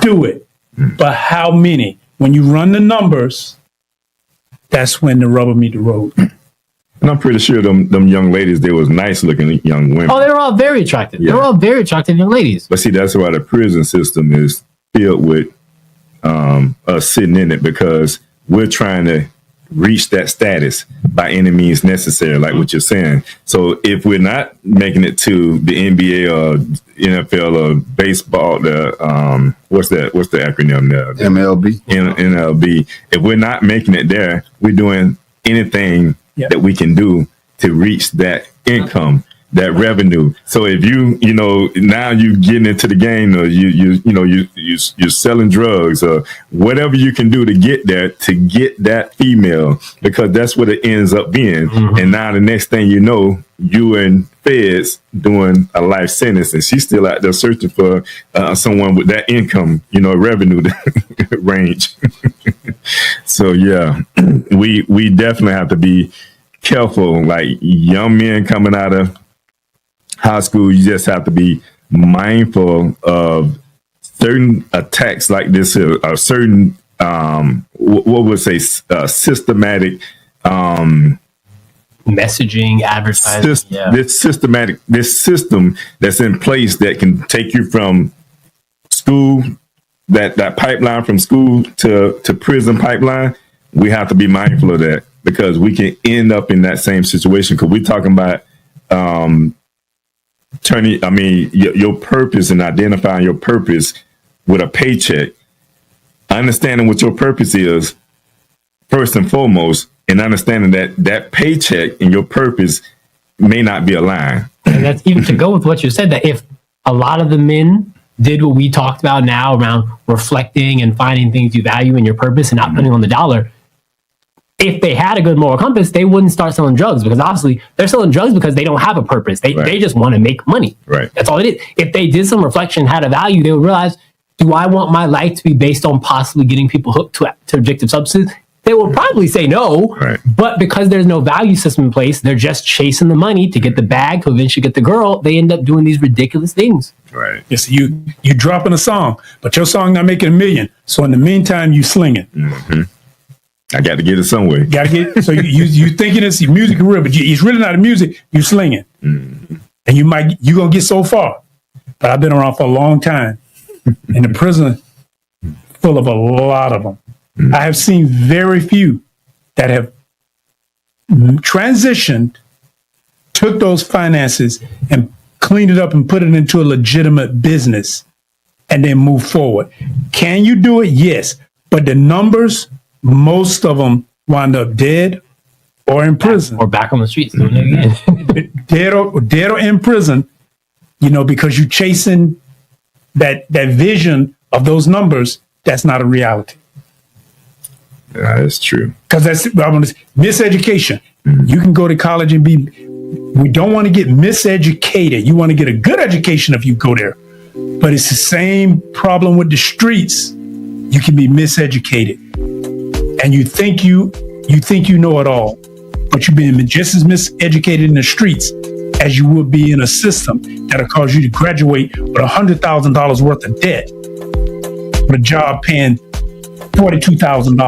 do it. But how many? When you run the numbers, that's when the rubber meet the road. And I'm pretty sure them young ladies, they was nice looking young women. Oh, they were all very attractive. Yeah. They were all very attractive young ladies. But see, that's why the prison system is filled with us sitting in it, because we're trying to reach that status by any means necessary, like what you're saying. So if we're not making it to the NBA or NFL or baseball, what's the acronym there? MLB. MLB. If we're not making it there, we're doing anything that we can do to reach that income, that revenue. So if now you getting into the game, or you're selling drugs or whatever you can do to get there, to get that female, because that's what it ends up being. Mm-hmm. And now the next thing you know, you in feds doing a life sentence, and she's still out there searching for someone with that income, revenue range. So yeah, we definitely have to be careful. Like, young men coming out of high school, you just have to be mindful of certain attacks like this, or certain what would say systematic messaging, advertising. This system that's in place that can take you from school, that pipeline from school to prison pipeline. We have to be mindful of that, because we can end up in that same situation. Because we're talking about your purpose, and identifying your purpose with a paycheck, understanding what your purpose is first and foremost, and understanding that paycheck and your purpose may not be aligned. And that's even to go with what you said, that if a lot of the men did what we talked about now around reflecting and finding things you value in your purpose and not putting on the dollar, if they had a good moral compass, they wouldn't start selling drugs, because obviously they're selling drugs because they don't have a purpose. They just want to make money. Right. That's all it is. If they did some reflection, had a value, they would realize, do I want my life to be based on possibly getting people hooked to addictive substances? They will probably say no, right. But because there's no value system in place, they're just chasing the money to get the bag, to eventually get the girl. They end up doing these ridiculous things. Right. Yes, you dropping a song, but your song not making $1 million. So in the meantime, you slinging. Mm-hmm. I got to get it somewhere. Got to get so you thinking it's your music career, but it's really not a music. You slinging, and you gonna get so far. But I've been around for a long time, and the prison full of a lot of them. I have seen very few that have transitioned, took those finances and cleaned it up and put it into a legitimate business and then move forward. Can you do it? Yes. But the numbers, most of them wind up dead or in prison. Or back on the streets doing it again. dead or in prison, because you're chasing that vision of those numbers. That's not a reality. Yeah, that's true. Because that's miseducation. You can go to college and we don't want to get miseducated. You want to get a good education if you go there. But it's the same problem with the streets. You can be miseducated. And you think you know it all. But you're being just as miseducated in the streets as you would be in a system that'll cause you to graduate with $100,000 worth of debt with a job paying $42,000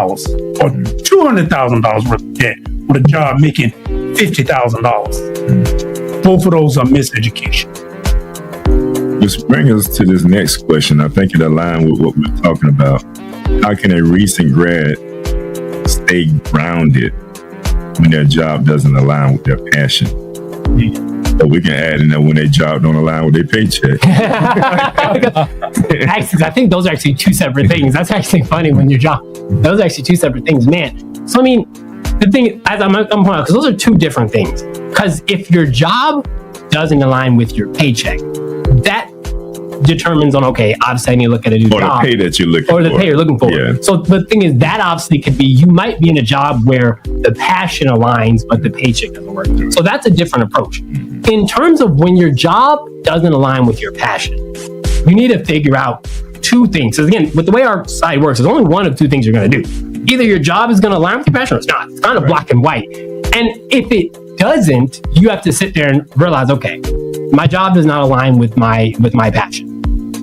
or $200,000 worth of debt with a job making $50,000. Both of those are miseducation. Which brings us to this next question. I think it aligns with what we're talking about. How can a recent grad stay grounded when their job doesn't align with their passion? So we can add in there when their job don't align with their paycheck. Actually, I think those are actually two separate things. That's actually funny when your job, those are actually two separate things, man. So, I mean, the thing, as I'm pointing out, because those are two different things. Because if your job doesn't align with your paycheck, that determines on, okay, obviously I need to look at a new job. Or the pay that you're looking for. Or the pay you're looking for. Yeah. So the thing is, that obviously could be, you might be in a job where the passion aligns, but the paycheck doesn't work. So that's a different approach. In terms of when your job doesn't align with your passion, you need to figure out two things. So again, with the way our society works, there's only one of two things you're going to do. Either your job is going to align with your passion or it's not. It's kind of black and white. And if it doesn't, you have to sit there and realize, okay, my job does not align with my passion.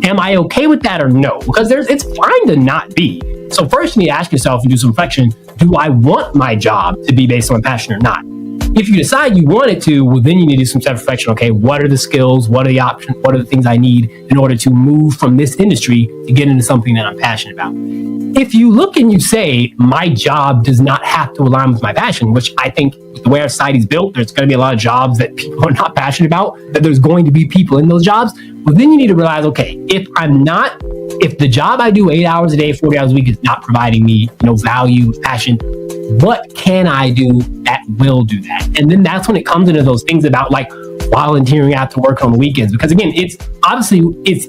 Am I okay with that or no? Because it's fine to not be. So first you need to ask yourself and do some reflection. Do I want my job to be based on passion or not? If you decide you want it to, well, then you need to do some self-reflection. Okay, what are the skills? What are the options? What are the things I need in order to move from this industry to get into something that I'm passionate about? If you look and you say, my job does not have to align with my passion, which I think with the way our society's built, there's going to be a lot of jobs that people are not passionate about, that there's going to be people in those jobs. Well, then you need to realize, okay, if the job I do 8 hours a day, 40 hours a week is not providing me, value, passion, what can I do that will do that? And then that's when it comes into those things about like volunteering out to work on the weekends. Because again, it's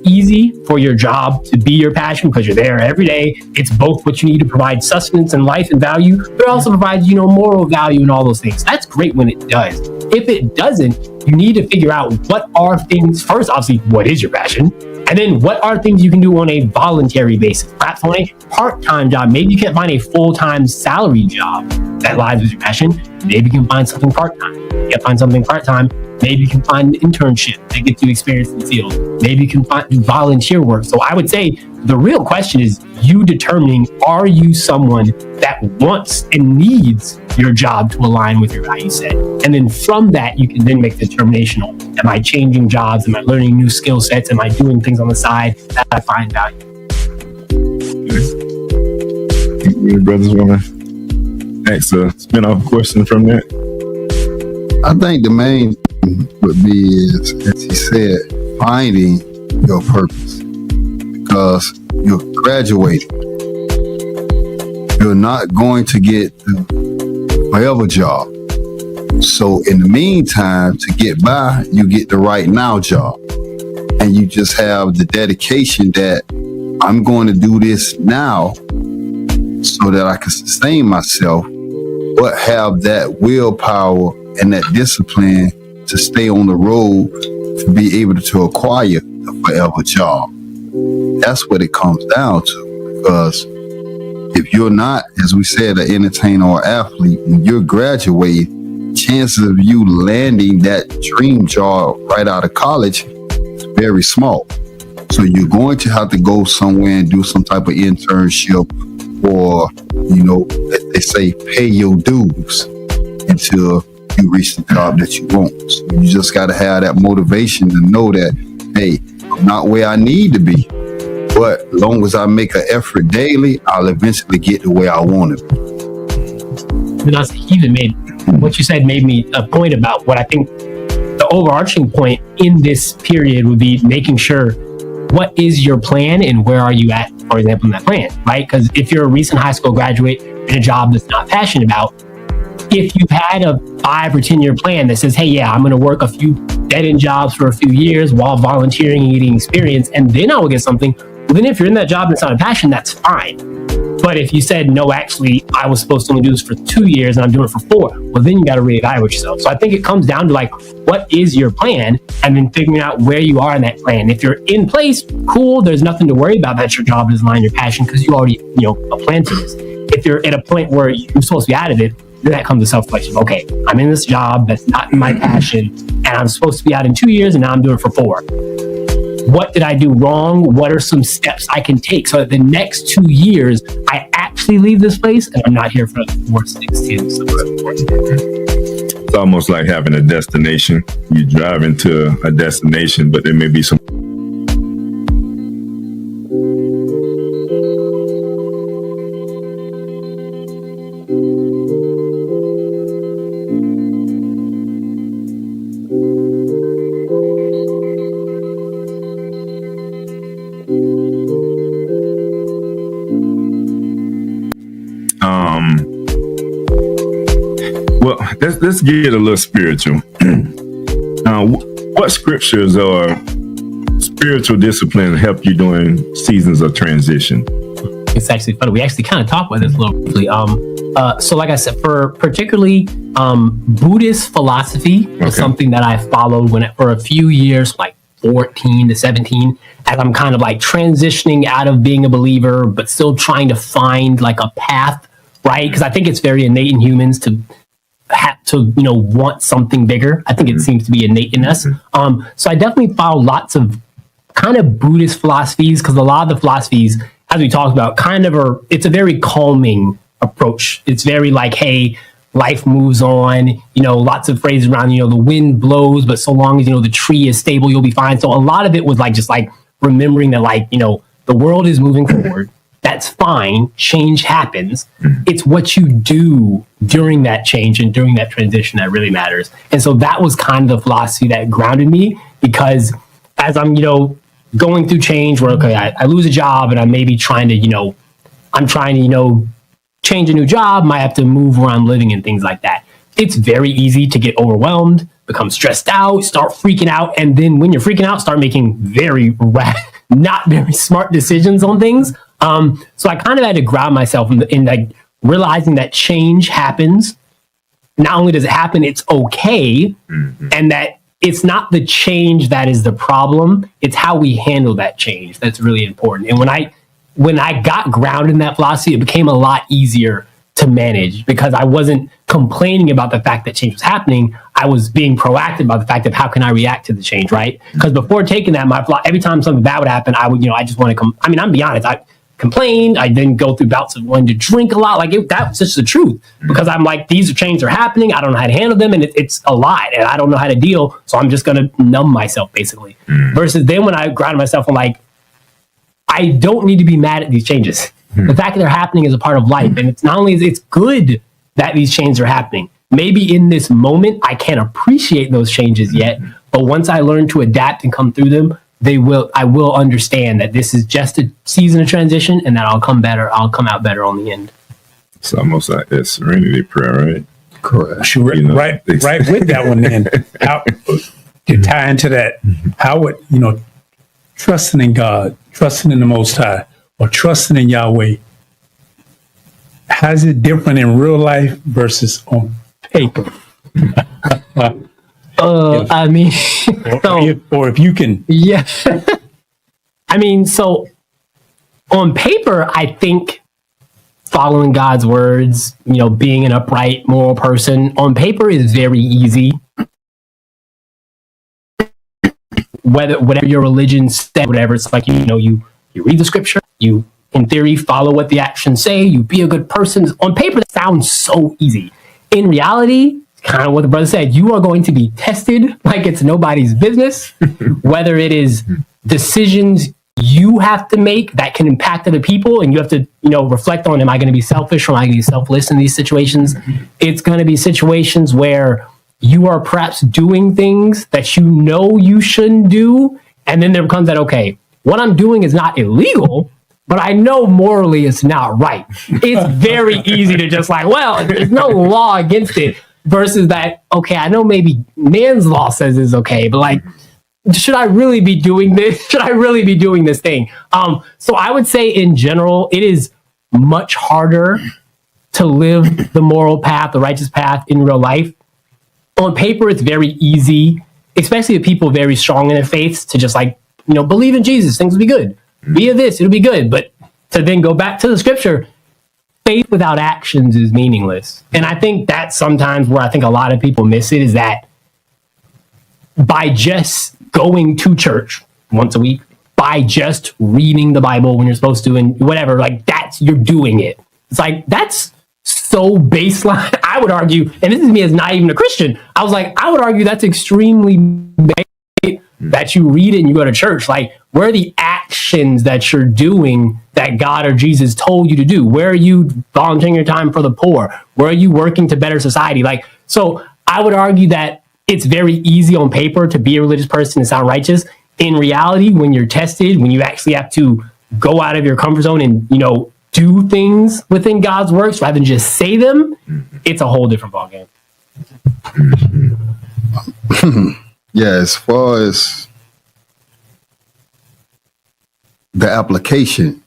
easy for your job to be your passion because you're there every day. It's both what you need to provide sustenance and life and value, but it also provides, moral value and all those things. That's great when it does. If it doesn't, you need to figure out what are things, first, obviously, what is your passion? And then what are things you can do on a voluntary basis? Perhaps on a part-time job. Maybe you can't find a full-time salary job that aligns with your passion. Maybe you can find something part-time. You can find something part-time. Maybe you can find an internship that gets you experience in the field. Maybe you can do volunteer work. So I would say the real question is you determining, are you someone that wants and needs your job to align with your value set? And then from that, you can then make the determination on, am I changing jobs? Am I learning new skill sets? Am I doing things on the side that I find value? Your brothers want to ask a spin-off question from that? I think the main thing would be is, as he said, finding your purpose. Because you're graduating. You're not going to get the forever job. So in the meantime, to get by, you get the right now job. And you just have the dedication that I'm going to do this now so that I can sustain myself but have that willpower and that discipline to stay on the road to be able to acquire a forever job. That's what it comes down to. Because if you're not, as we said, an entertainer or athlete, when you're graduating, chances of you landing that dream job right out of college is very small. So you're going to have to go somewhere and do some type of internship, or, they say, pay your dues until you reach the job that you want. So you just got to have that motivation to know that, hey, I'm not where I need to be, but as long as I make an effort daily, I'll eventually get to where I want to be. What you said made me a point about what I think the overarching point in this period would be making sure what is your plan and where are you at, for example, in that plan, right? Because if you're a recent high school graduate in a job that's not passionate about, if you've had a 5 or 10 year plan that says, hey, yeah, I'm going to work a few dead end jobs for a few years while volunteering and getting experience, and then I will get something. Well, then if you're in that job and it's not a passion, that's fine. But if you said, no, actually, I was supposed to only do this for 2 years and I'm doing it for 4, well, then you got to reevaluate yourself. So I think it comes down to what is your plan, and then figuring out where you are in that plan. If you're in place, cool, there's nothing to worry about. That's your job, is line your passion, because you already, a plan for this. If you're at a point where you're supposed to be out of it, then that comes to self-reflection. Okay, I'm in this job that's not in my passion, and I'm supposed to be out in 2 years, and now I'm doing it for 4. What did I do wrong? What are some steps I can take so that the next 2 years I actually leave this place and I'm not here for 4, 6, 10, so forth. It's almost like having a destination. You drive into a destination, but there may be some well, let's get a little spiritual. What scriptures or spiritual discipline help you during seasons of transition? It's actually funny. We actually kind of talked about this a little briefly. So like I said, for particularly Buddhist philosophy was something that I followed for a few years, like 14 to 17, as I'm kind of transitioning out of being a believer, but still trying to find a path, right? Because I think it's very innate in humans to have to, want something bigger. I think it seems to be innate in us. So I definitely follow lots of kind of Buddhist philosophies, because a lot of the philosophies, as we talked about, it's a very calming approach. It's very hey, life moves on, lots of phrases around, the wind blows, but so long as, the tree is stable, you'll be fine. So a lot of it was just remembering that the world is moving forward. That's fine. Change happens. It's what you do during that change and during that transition that really matters. And so that was kind of the philosophy that grounded me, because as I'm, going through change where, I lose a job and I'm maybe trying to, change a new job, might have to move where I'm living and things like that. It's very easy to get overwhelmed, become stressed out, start freaking out. And then when you're freaking out, start making not very smart decisions on things. So I kind of had to ground myself in realizing that change happens. Not only does it happen, it's okay. And that it's not the change that is the problem. It's how we handle that change that's really important. And when I got grounded in that philosophy, it became a lot easier to manage, because I wasn't complaining about the fact that change was happening. I was being proactive about the fact of how can I react to the change, right? Because before taking that, every time something bad would happen, I would, I just want to I'm be honest, I complained. I then go through bouts of wanting to drink a lot. That was just the truth, because I'm these changes are happening. I don't know how to handle them, and it's a lot, and I don't know how to deal. So I'm just going to numb myself, basically. Versus then when I ground myself, I'm I don't need to be mad at these changes. The fact that they're happening is a part of life. And it's not only it's good that these changes are happening. Maybe in this moment, I can't appreciate those changes yet. But once I learn to adapt and come through them, I will understand that this is just a season of transition, and that I'll come out better on the end. It's almost like a serenity prayer, right? Correct. Right with that one then. How, to tie into that, how would, trusting in God, trusting in the Most High, or trusting in Yahweh, how's it different in real life versus on paper? I mean, Or if you can. yeah. I mean, so on paper, I think following God's words, being an upright, moral person on paper is very easy. Whatever your religion said, whatever, it's like, you read the scripture, you, in theory, follow what the actions say, you be a good person. On paper, that sounds so easy. In reality, kind of what the brother said, you are going to be tested like it's nobody's business, whether it is decisions you have to make that can impact other people, and you have to, reflect on, am I going to be selfish or am I going to be selfless in these situations? It's going to be situations where you are perhaps doing things that you shouldn't do, and then there becomes that, okay, what I'm doing is not illegal, but I know morally it's not right. It's very easy to just like, well, there's no law against it, versus that, okay, I know maybe man's law says it's okay, but like, should I really be doing this? Should I really be doing this thing? So I would say in general, it is much harder to live the moral path, the righteous path in real life. On paper, it's very easy, especially with people very strong in their faiths, to just like, believe in Jesus, things will be good. Be of this, it'll be good. But to then go back to the scripture, faith without actions is meaningless. And I think that's sometimes where I think a lot of people miss it, is that by just going to church once a week, by just reading the Bible when you're supposed to, and whatever, like you're doing it. It's like, that's so baseline. I would argue, and this is me as not even a Christian, I would argue that's extremely basic, that you read it and you go to church. Like, where are the actions that you're doing that God or Jesus told you to do? Where are you volunteering your time for the poor? Where are you working to better society? Like, so I would argue that it's very easy on paper to be a religious person and sound righteous. In reality, when you're tested, when you actually have to go out of your comfort zone and, do things within God's works rather than just say them, it's a whole different ballgame. Yeah, as far as the application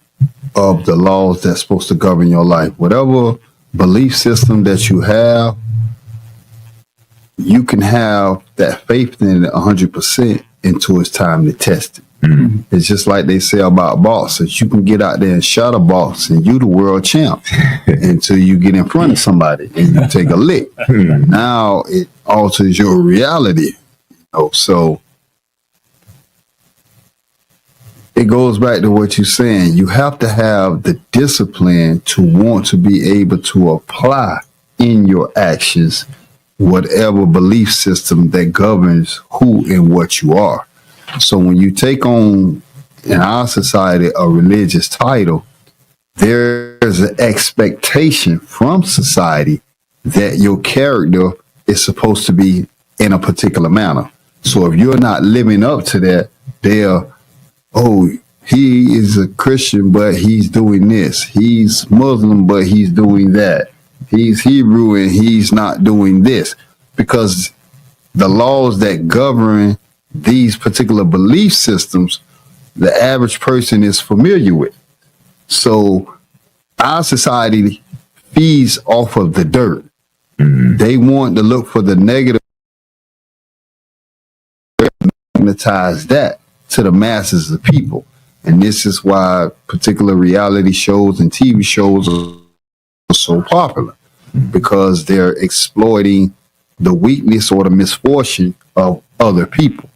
of the laws that's supposed to govern your life, whatever belief system that you have, you can have that faith in it 100% until it's time to test it. Mm-hmm. It's just like they say about boxers. You can get out there and shot a box and you the world champ until you get in front of somebody and you take a lick. Mm-hmm. Now it alters your reality. So it goes back to what you're saying. You have to have the discipline to want to be able to apply in your actions whatever belief system that governs who and what you are. So when you take on, in our society, a religious title, there's an expectation from society that your character is supposed to be in a particular manner. So if you're not living up to that, he is a Christian, but he's doing this. He's Muslim, but he's doing that. He's Hebrew and he's not doing this, because the laws that govern these particular belief systems, the average person is familiar with. So our society feeds off of the dirt. Mm-hmm. They want to look for the negative, magnetize that to the masses of people. And this is why particular reality shows and TV shows are so popular, because they're exploiting the weakness or the misfortune of other people.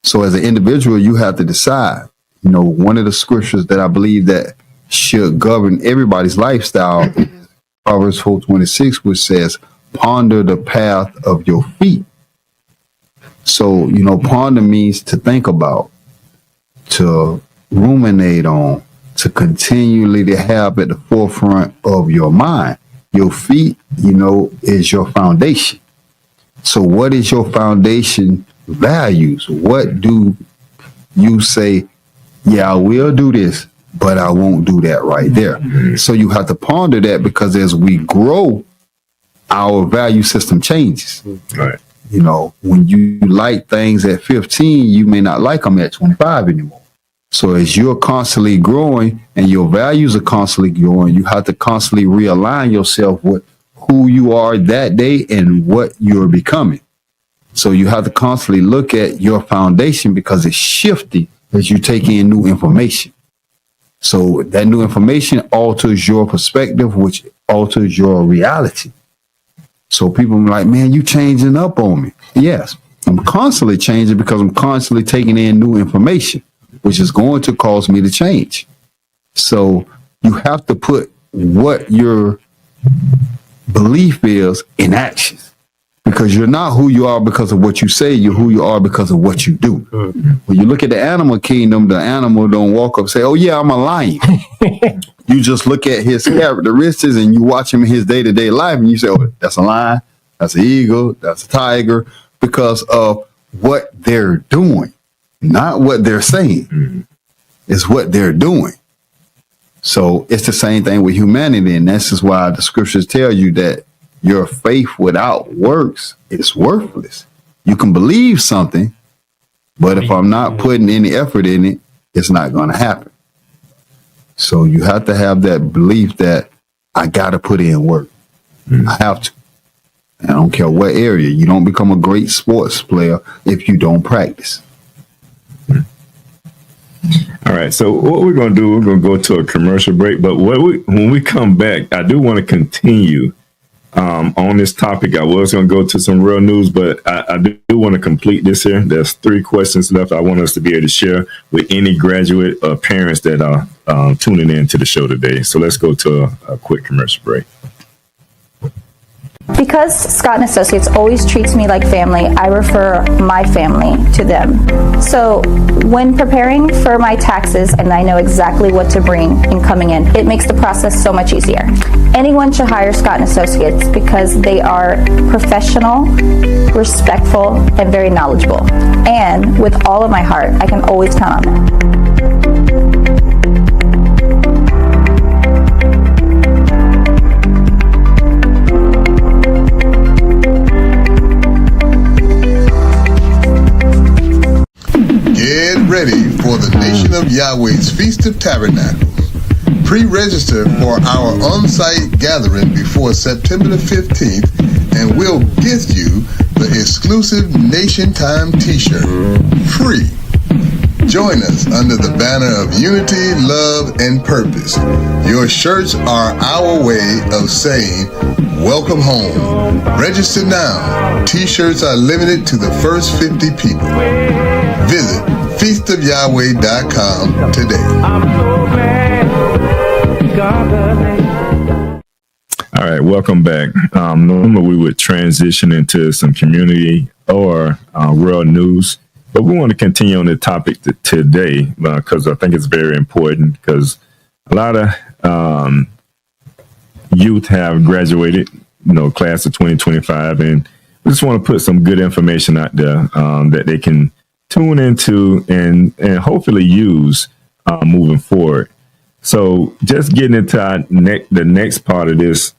So as an individual, you have to decide. One of the scriptures that I believe that should govern everybody's lifestyle is Proverbs 4:26, which says, ponder the path of your feet. So, ponder means to think about, to ruminate on, to continually to have at the forefront of your mind. Your feet, is your foundation. So what is your foundation values? What do you say, yeah, I will do this, but I won't do that right there? Mm-hmm. So you have to ponder that, because as we grow, our value system changes. Right. When you like things at 15, you may not like them at 25 anymore. So as you're constantly growing and your values are constantly growing, you have to constantly realign yourself with who you are that day and what you're becoming. So you have to constantly look at your foundation because it's shifting as you take in new information. So that new information alters your perspective, which alters your reality. So people are like, man, you changing up on me. Yes, I'm constantly changing because I'm constantly taking in new information, which is going to cause me to change. So you have to put what your belief is in action, because you're not who you are because of what you say. You're who you are because of what you do. When you look at the animal kingdom, the animal don't walk up and say, oh yeah, I'm a lion. You just look at his characteristics and you watch him in his day-to-day life and you say, oh, that's a lion, that's an eagle, that's a tiger, because of what they're doing, not what they're saying. It's what they're doing. So it's the same thing with humanity. And this is why the scriptures tell you that your faith without works is worthless. You can believe something, but if I'm not putting any effort in it, it's not going to happen. So you have to have that belief that I got to put in work. I have to. I don't care what area. You don't become a great sports player if you don't practice. All right. So what we're going to do, we're going to go to a commercial break. But when we come back, I do want to continue on this topic. I was going to go to some real news, but I do want to complete this here. There's 3 questions left I want us to be able to share with any graduate or parents that are tuning in to the show today. So let's go to a quick commercial break. Because Scott & Associates always treats me like family, I refer my family to them. So when preparing for my taxes and I know exactly what to bring in coming in, it makes the process so much easier. Anyone should hire Scott & Associates because they are professional, respectful, and very knowledgeable. And with all of my heart, I can always count on them. Get ready for the Nation of Yahweh's Feast of Tabernacles. Pre-register for our on-site gathering before September the 15th, and we'll gift you the exclusive Nation Time t-shirt, free. Join us under the banner of unity, love, and purpose. Your shirts are our way of saying, welcome home. Register now. T-shirts are limited to the first 50 people. Visit feastofyahweh.com today. All right, welcome back. Normally we would transition into some community or real news, but we want to continue on the topic today because I think it's very important, because a lot of youth have graduated, class of 2025, and we just want to put some good information out there that they can tune into and hopefully use moving forward. So just getting into the next part of this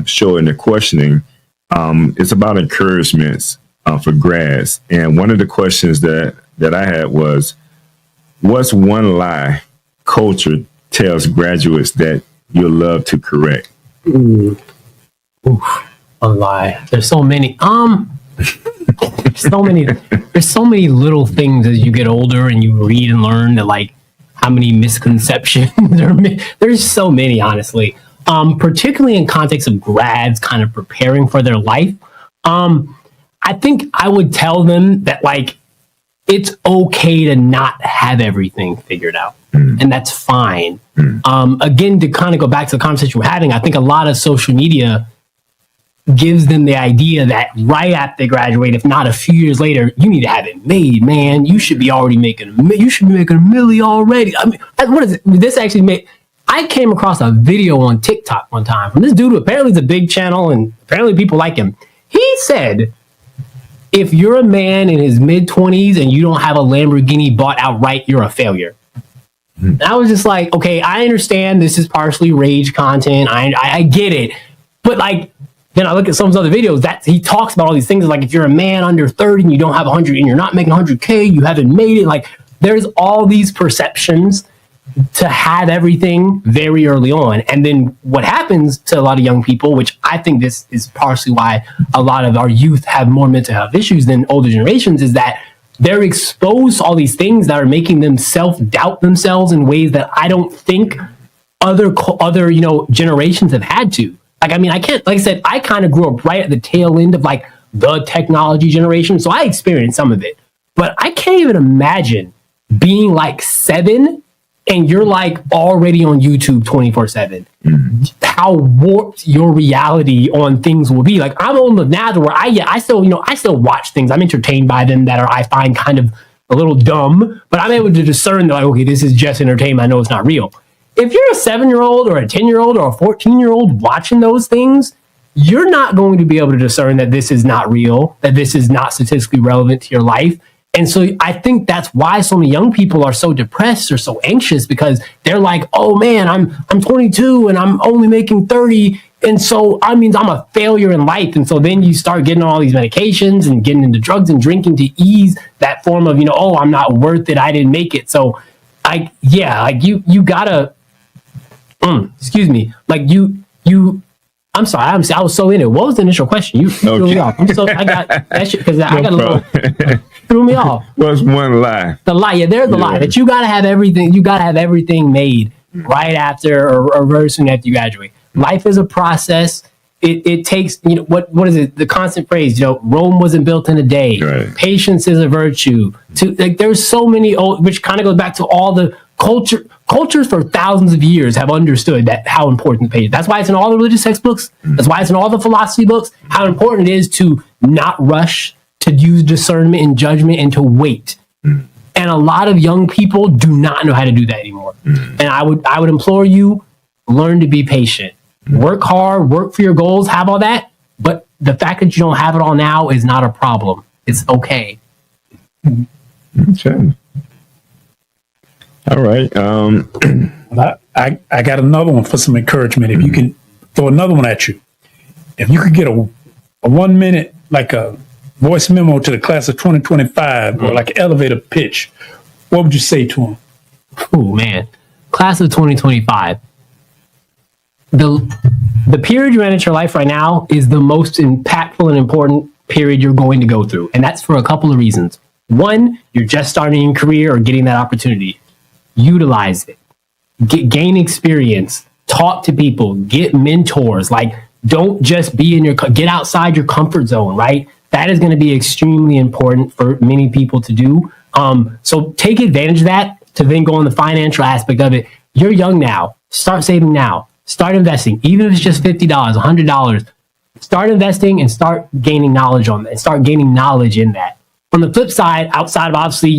show and the questioning, it's about encouragements for grads. And one of the questions that I had was, what's one lie culture tells graduates that you'll love to correct? Oof, a lie. There's so many. There's so many little things as you get older and you read and learn that, like, how many misconceptions there's so many, honestly, particularly in context of grads kind of preparing for their life. I think I would tell them that, like, it's okay to not have everything figured out, and that's fine. Again, to kind of go back to the conversation we're having, I think a lot of social media gives them the idea that right after they graduate, if not a few years later, you need to have it made, man. You should be already making $1 million already. I mean, what is it? This actually made. I came across a video on TikTok one time from this dude who apparently is a big channel and apparently people like him. He said, if you're a man in his mid-20s and you don't have a Lamborghini bought outright, you're a failure. And I was just like, okay, I understand this is partially rage content. I get it. But, like, then I look at some of his other videos that he talks about all these things, like if you're a man under 30 and you don't have 100 and you're not making 100K, you haven't made it. Like, there's all these perceptions to have everything very early on. And then what happens to a lot of young people, which I think this is partially why a lot of our youth have more mental health issues than older generations, is that they're exposed to all these things that are making them self-doubt themselves in ways that I don't think other generations have had to. Like, I mean, I can't, like I said, I kind of grew up right at the tail end of like the technology generation. So I experienced some of it, but I can't even imagine being like 7 and you're like already on YouTube 24/7. How warped your reality on things will be. Like, I'm old enough now to where I still watch things. I'm entertained by them that I find kind of a little dumb, but I'm able to discern that, like, okay, this is just entertainment. I know it's not real. If you're a 7-year-old or a 10-year-old or a 14-year-old watching those things, you're not going to be able to discern that this is not real, that this is not statistically relevant to your life. And so I think that's why so many young people are so depressed or so anxious, because they're like, oh man, I'm 22 and I'm only making 30. And so that means I'm a failure in life. And so then you start getting all these medications and getting into drugs and drinking to ease that form of, oh, I'm not worth it. I didn't make it. So you gotta, excuse me, like I'm sorry, I was so in it. What was the initial question? You threw me off. I got that shit because I got a little threw me off. What's one lie? The lie, there's the lie that you gotta have everything. You gotta have everything made right after or very soon after you graduate. Life is a process. It takes, what is it? The constant phrase, Rome wasn't built in a day. Right. Patience is a virtue. There's so many which kind of goes back to all the cultures for thousands of years have understood that how important patience. That's why it's in all the religious textbooks. That's why it's in all the philosophy books. How important it is to not rush, to use discernment and judgment, and to wait. And a lot of young people do not know how to do that anymore. And I would implore you, learn to be patient. Work hard, work for your goals, have all that. But the fact that you don't have it all now is not a problem. It's okay. Okay. All right. I got another one for some encouragement. If you can throw another one at you, if you could get a 1 minute, like a voice memo to the class of 2025, or like an elevator pitch, what would you say to them? Oh man, class of 2025. The period you're in your life right now is the most impactful and important period you're going to go through, and that's for a couple of reasons. One, you're just starting your career or getting that opportunity. Utilize it. Gain experience. Talk to people. Get mentors. Like, don't just be get outside your comfort zone, right? That is going to be extremely important for many people to do. So take advantage of that to then go on the financial aspect of it. You're young now. Start saving now. Start investing. Even if it's just $50, $100. Start investing and start gaining knowledge on that, and start gaining knowledge in that. On the flip side, outside of obviously,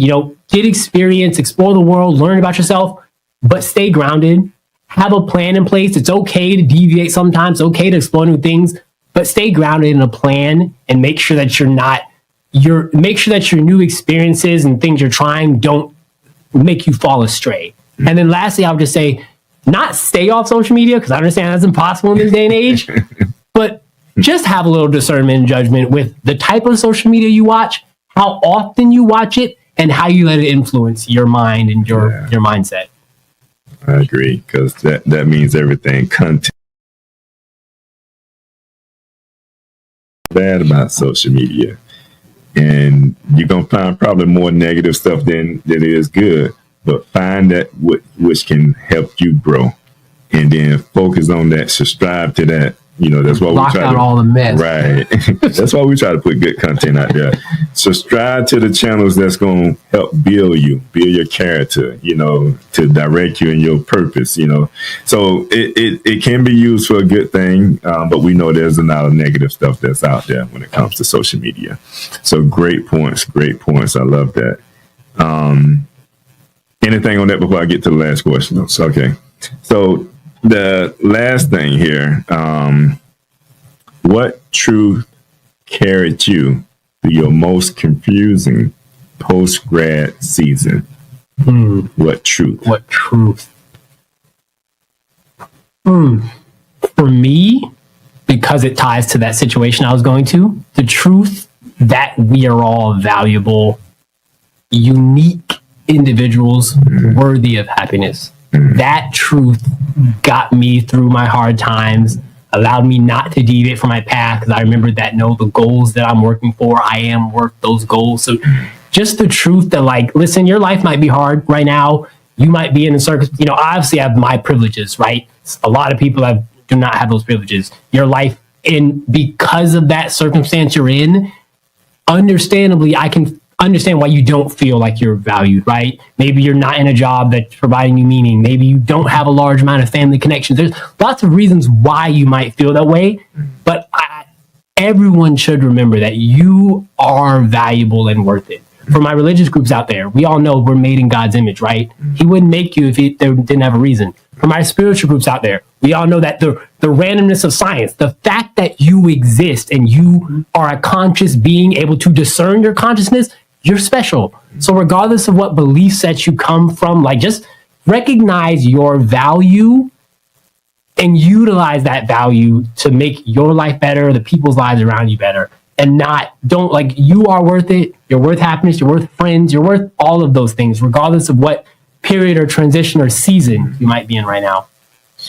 get experience, explore the world, learn about yourself, but stay grounded. Have a plan in place. It's okay to deviate sometimes. It's okay to explore new things, but stay grounded in a plan and make sure that make sure that your new experiences and things you're trying don't make you fall astray. And then lastly, I would just say, not stay off social media, because I understand that's impossible in this day and age, but just have a little discernment and judgment with the type of social media you watch, how often you watch it, and how you let it influence your mind and your mindset. I agree, because that means everything. Content bad about social media, and you're gonna find probably more negative stuff than it is good. But find that which can help you grow, and then focus on that. Subscribe to that. That's why we try out all the mess. Right. That's why we try to put good content out there. Subscribe to the channels that's going to help build your character, to direct you in your purpose, So it can be used for a good thing, but we know there's a lot of negative stuff that's out there when it comes to social media. So great points. I love that. Anything on that before I get to the last question? Okay. So the last thing here, what truth carried you through your most confusing post-grad season? What truth? For me, because it ties to that situation I was going to, the truth that we are all valuable, unique individuals worthy of happiness. That truth got me through my hard times, allowed me not to deviate from my path, because I remembered that, no, the goals that I'm working for, I am worth those goals. So just the truth that, like, listen, your life might be hard right now. You might be in a circus. You know, I obviously have my privileges, right? A lot of people do not have those privileges. Your life, and because of that circumstance you're in, understandably, I can understand why you don't feel like you're valued, right? Maybe you're not in a job that's providing you meaning. Maybe you don't have a large amount of family connections. There's lots of reasons why you might feel that way, but everyone should remember that you are valuable and worth it. For my religious groups out there, we all know we're made in God's image, right? He wouldn't make you if he didn't have a reason. For my spiritual groups out there, we all know that the randomness of science, the fact that you exist and you are a conscious being able to discern your consciousness, you're special. So regardless of what belief sets you come from, like, just recognize your value and utilize that value to make your life better, the people's lives around you better. And you are worth it. You're worth happiness. You're worth friends. You're worth all of those things, regardless of what period or transition or season you might be in right now.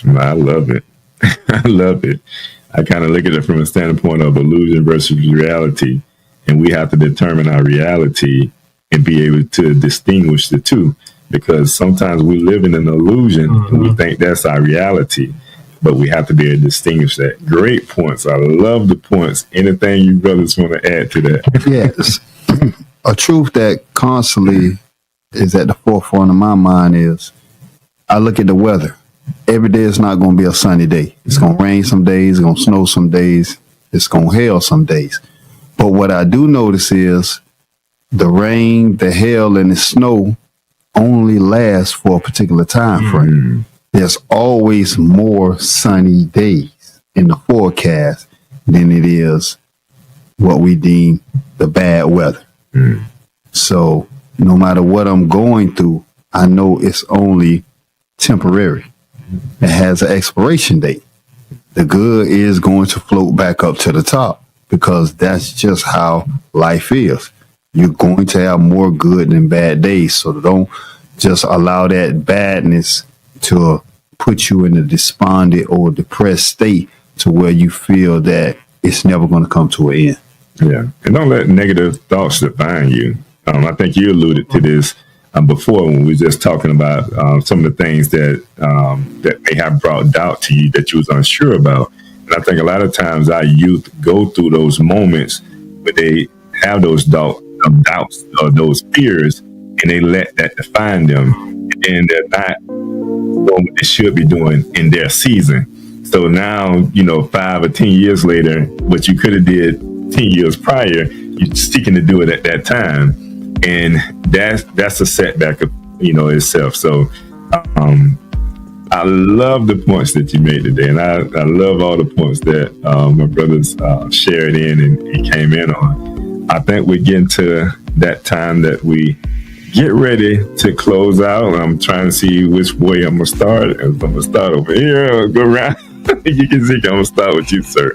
I love it. I love it. I kind of look at it from a standpoint of illusion versus reality. And we have to determine our reality and be able to distinguish the two, because sometimes we live in an illusion and we think that's our reality. But we have to be able to distinguish that. Great points. I love the points. Anything you brothers want to add to that? Yes. A truth that constantly is at the forefront of my mind is I look at the weather. Every day is not going to be a sunny day. It's going to rain some days. It's going to snow some days. It's going to hail some days. But what I do notice is the rain, the hail, and the snow only last for a particular time frame. There's always more sunny days in the forecast than it is what we deem the bad weather. So no matter what I'm going through, I know it's only temporary. It has an expiration date. The good is going to float back up to the top, because that's just how life is. You're going to have more good than bad days. So don't just allow that badness to put you in a despondent or depressed state to where you feel that it's never going to come to an end. Yeah. And don't let negative thoughts define you. I think you alluded to this before when we were just talking about some of the things that may have brought doubt to you that you was unsure about. And I think a lot of times our youth go through those moments where they have those doubts or those fears, and they let that define them. And they're not doing what they should be doing in their season. So now, 5 or 10 years later, what you could have did 10 years prior, you're seeking to do it at that time. And that's a setback of, itself. So I love the points that you made today. And I love all the points that my brothers shared in and came in on. I think we're getting to that time that we get ready to close out. I'm trying to see which way I'm going to start. I'm going to start over here. I'll go around. You can see I'm going to start with you, sir.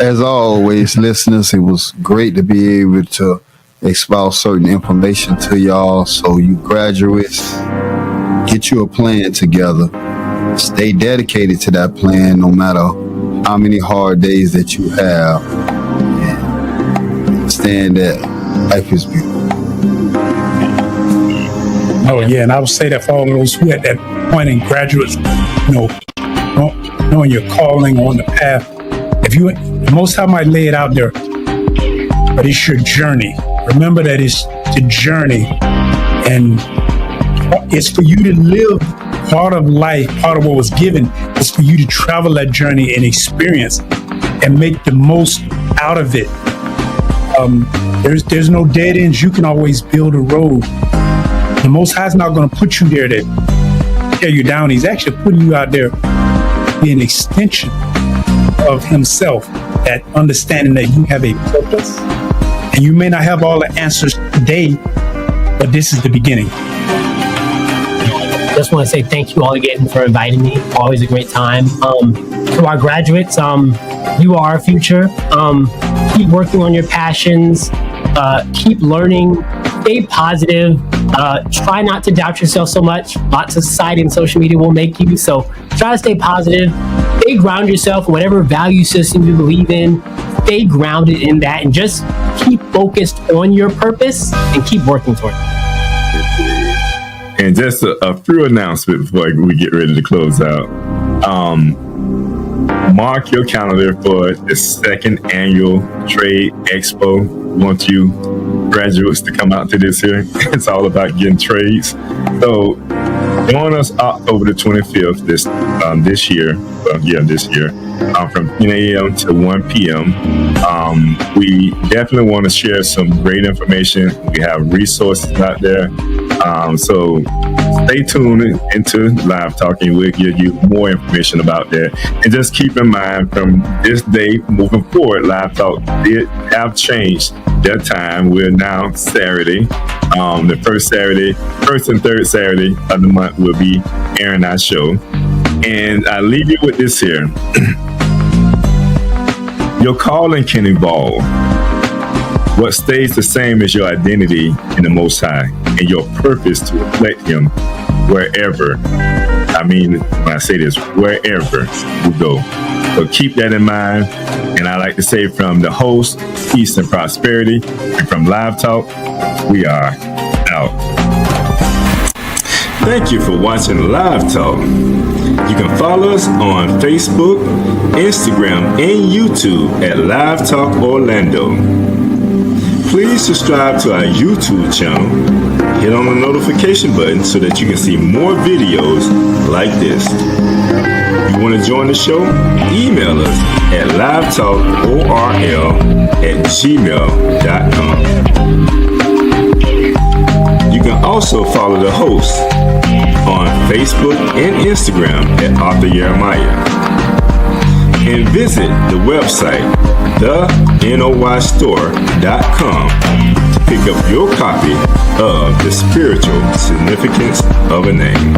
As always, listeners, it was great to be able to espouse certain information to y'all. So you graduates, get you a plan together. Stay dedicated to that plan no matter how many hard days that you have. And understand that life is beautiful. Oh, yeah. And I would say that for all those who at that point in graduates, knowing your calling on the path, the Most High might lay it out there, but it's your journey. Remember that it's the journey, and it's for you to live part of life. Part of what was given is for you to travel that journey and experience and make the most out of it. There's no dead ends. You can always build a road. The Most High is not going to put you there to tear you down. He's actually putting you out there to be an extension of himself, that understanding that you have a purpose. And you may not have all the answers today, but this is the beginning. Just want to say thank you all again for inviting me. Always a great time. To our graduates, you are our future. Keep working on your passions. Keep learning. Stay positive. Try not to doubt yourself so much. Lots of society and social media will make you. So try to stay positive. Stay ground yourself in whatever value system you believe in. Stay grounded in that and just keep focused on your purpose and keep working toward it. And just a few announcements before we get ready to close out. Mark your calendar for the second annual Trade Expo. We want you graduates to come out to this here. It's all about getting trades. So join us October the 25th this year. From 10 a.m. to 1 p.m. We definitely want to share some great information. We have resources out there. So stay tuned into Live Talking. We'll give you more information about that. And just keep in mind, from this day moving forward, Live Talk did have changed their time. We're now Saturday. The first and third Saturday of the month will be airing our show. And I leave you with this here. Your calling can evolve. What stays the same is your identity in the Most High and your purpose to reflect Him wherever. I mean, when I say this, wherever you go. So keep that in mind. And I like to say, from the host, peace and prosperity, and from Live Talk, we are out. Thank you for watching Live Talk. You can follow us on Facebook, Instagram, and YouTube at Live Talk Orlando. Please subscribe to our YouTube channel. Hit on the notification button so that you can see more videos like this. You want to join the show? Email us at livetalkorl@gmail.com. You can also follow the host on Facebook and Instagram at Arthur Jeremiah. And visit the website, thenoystore.com, to pick up your copy of The Spiritual Significance of a Name.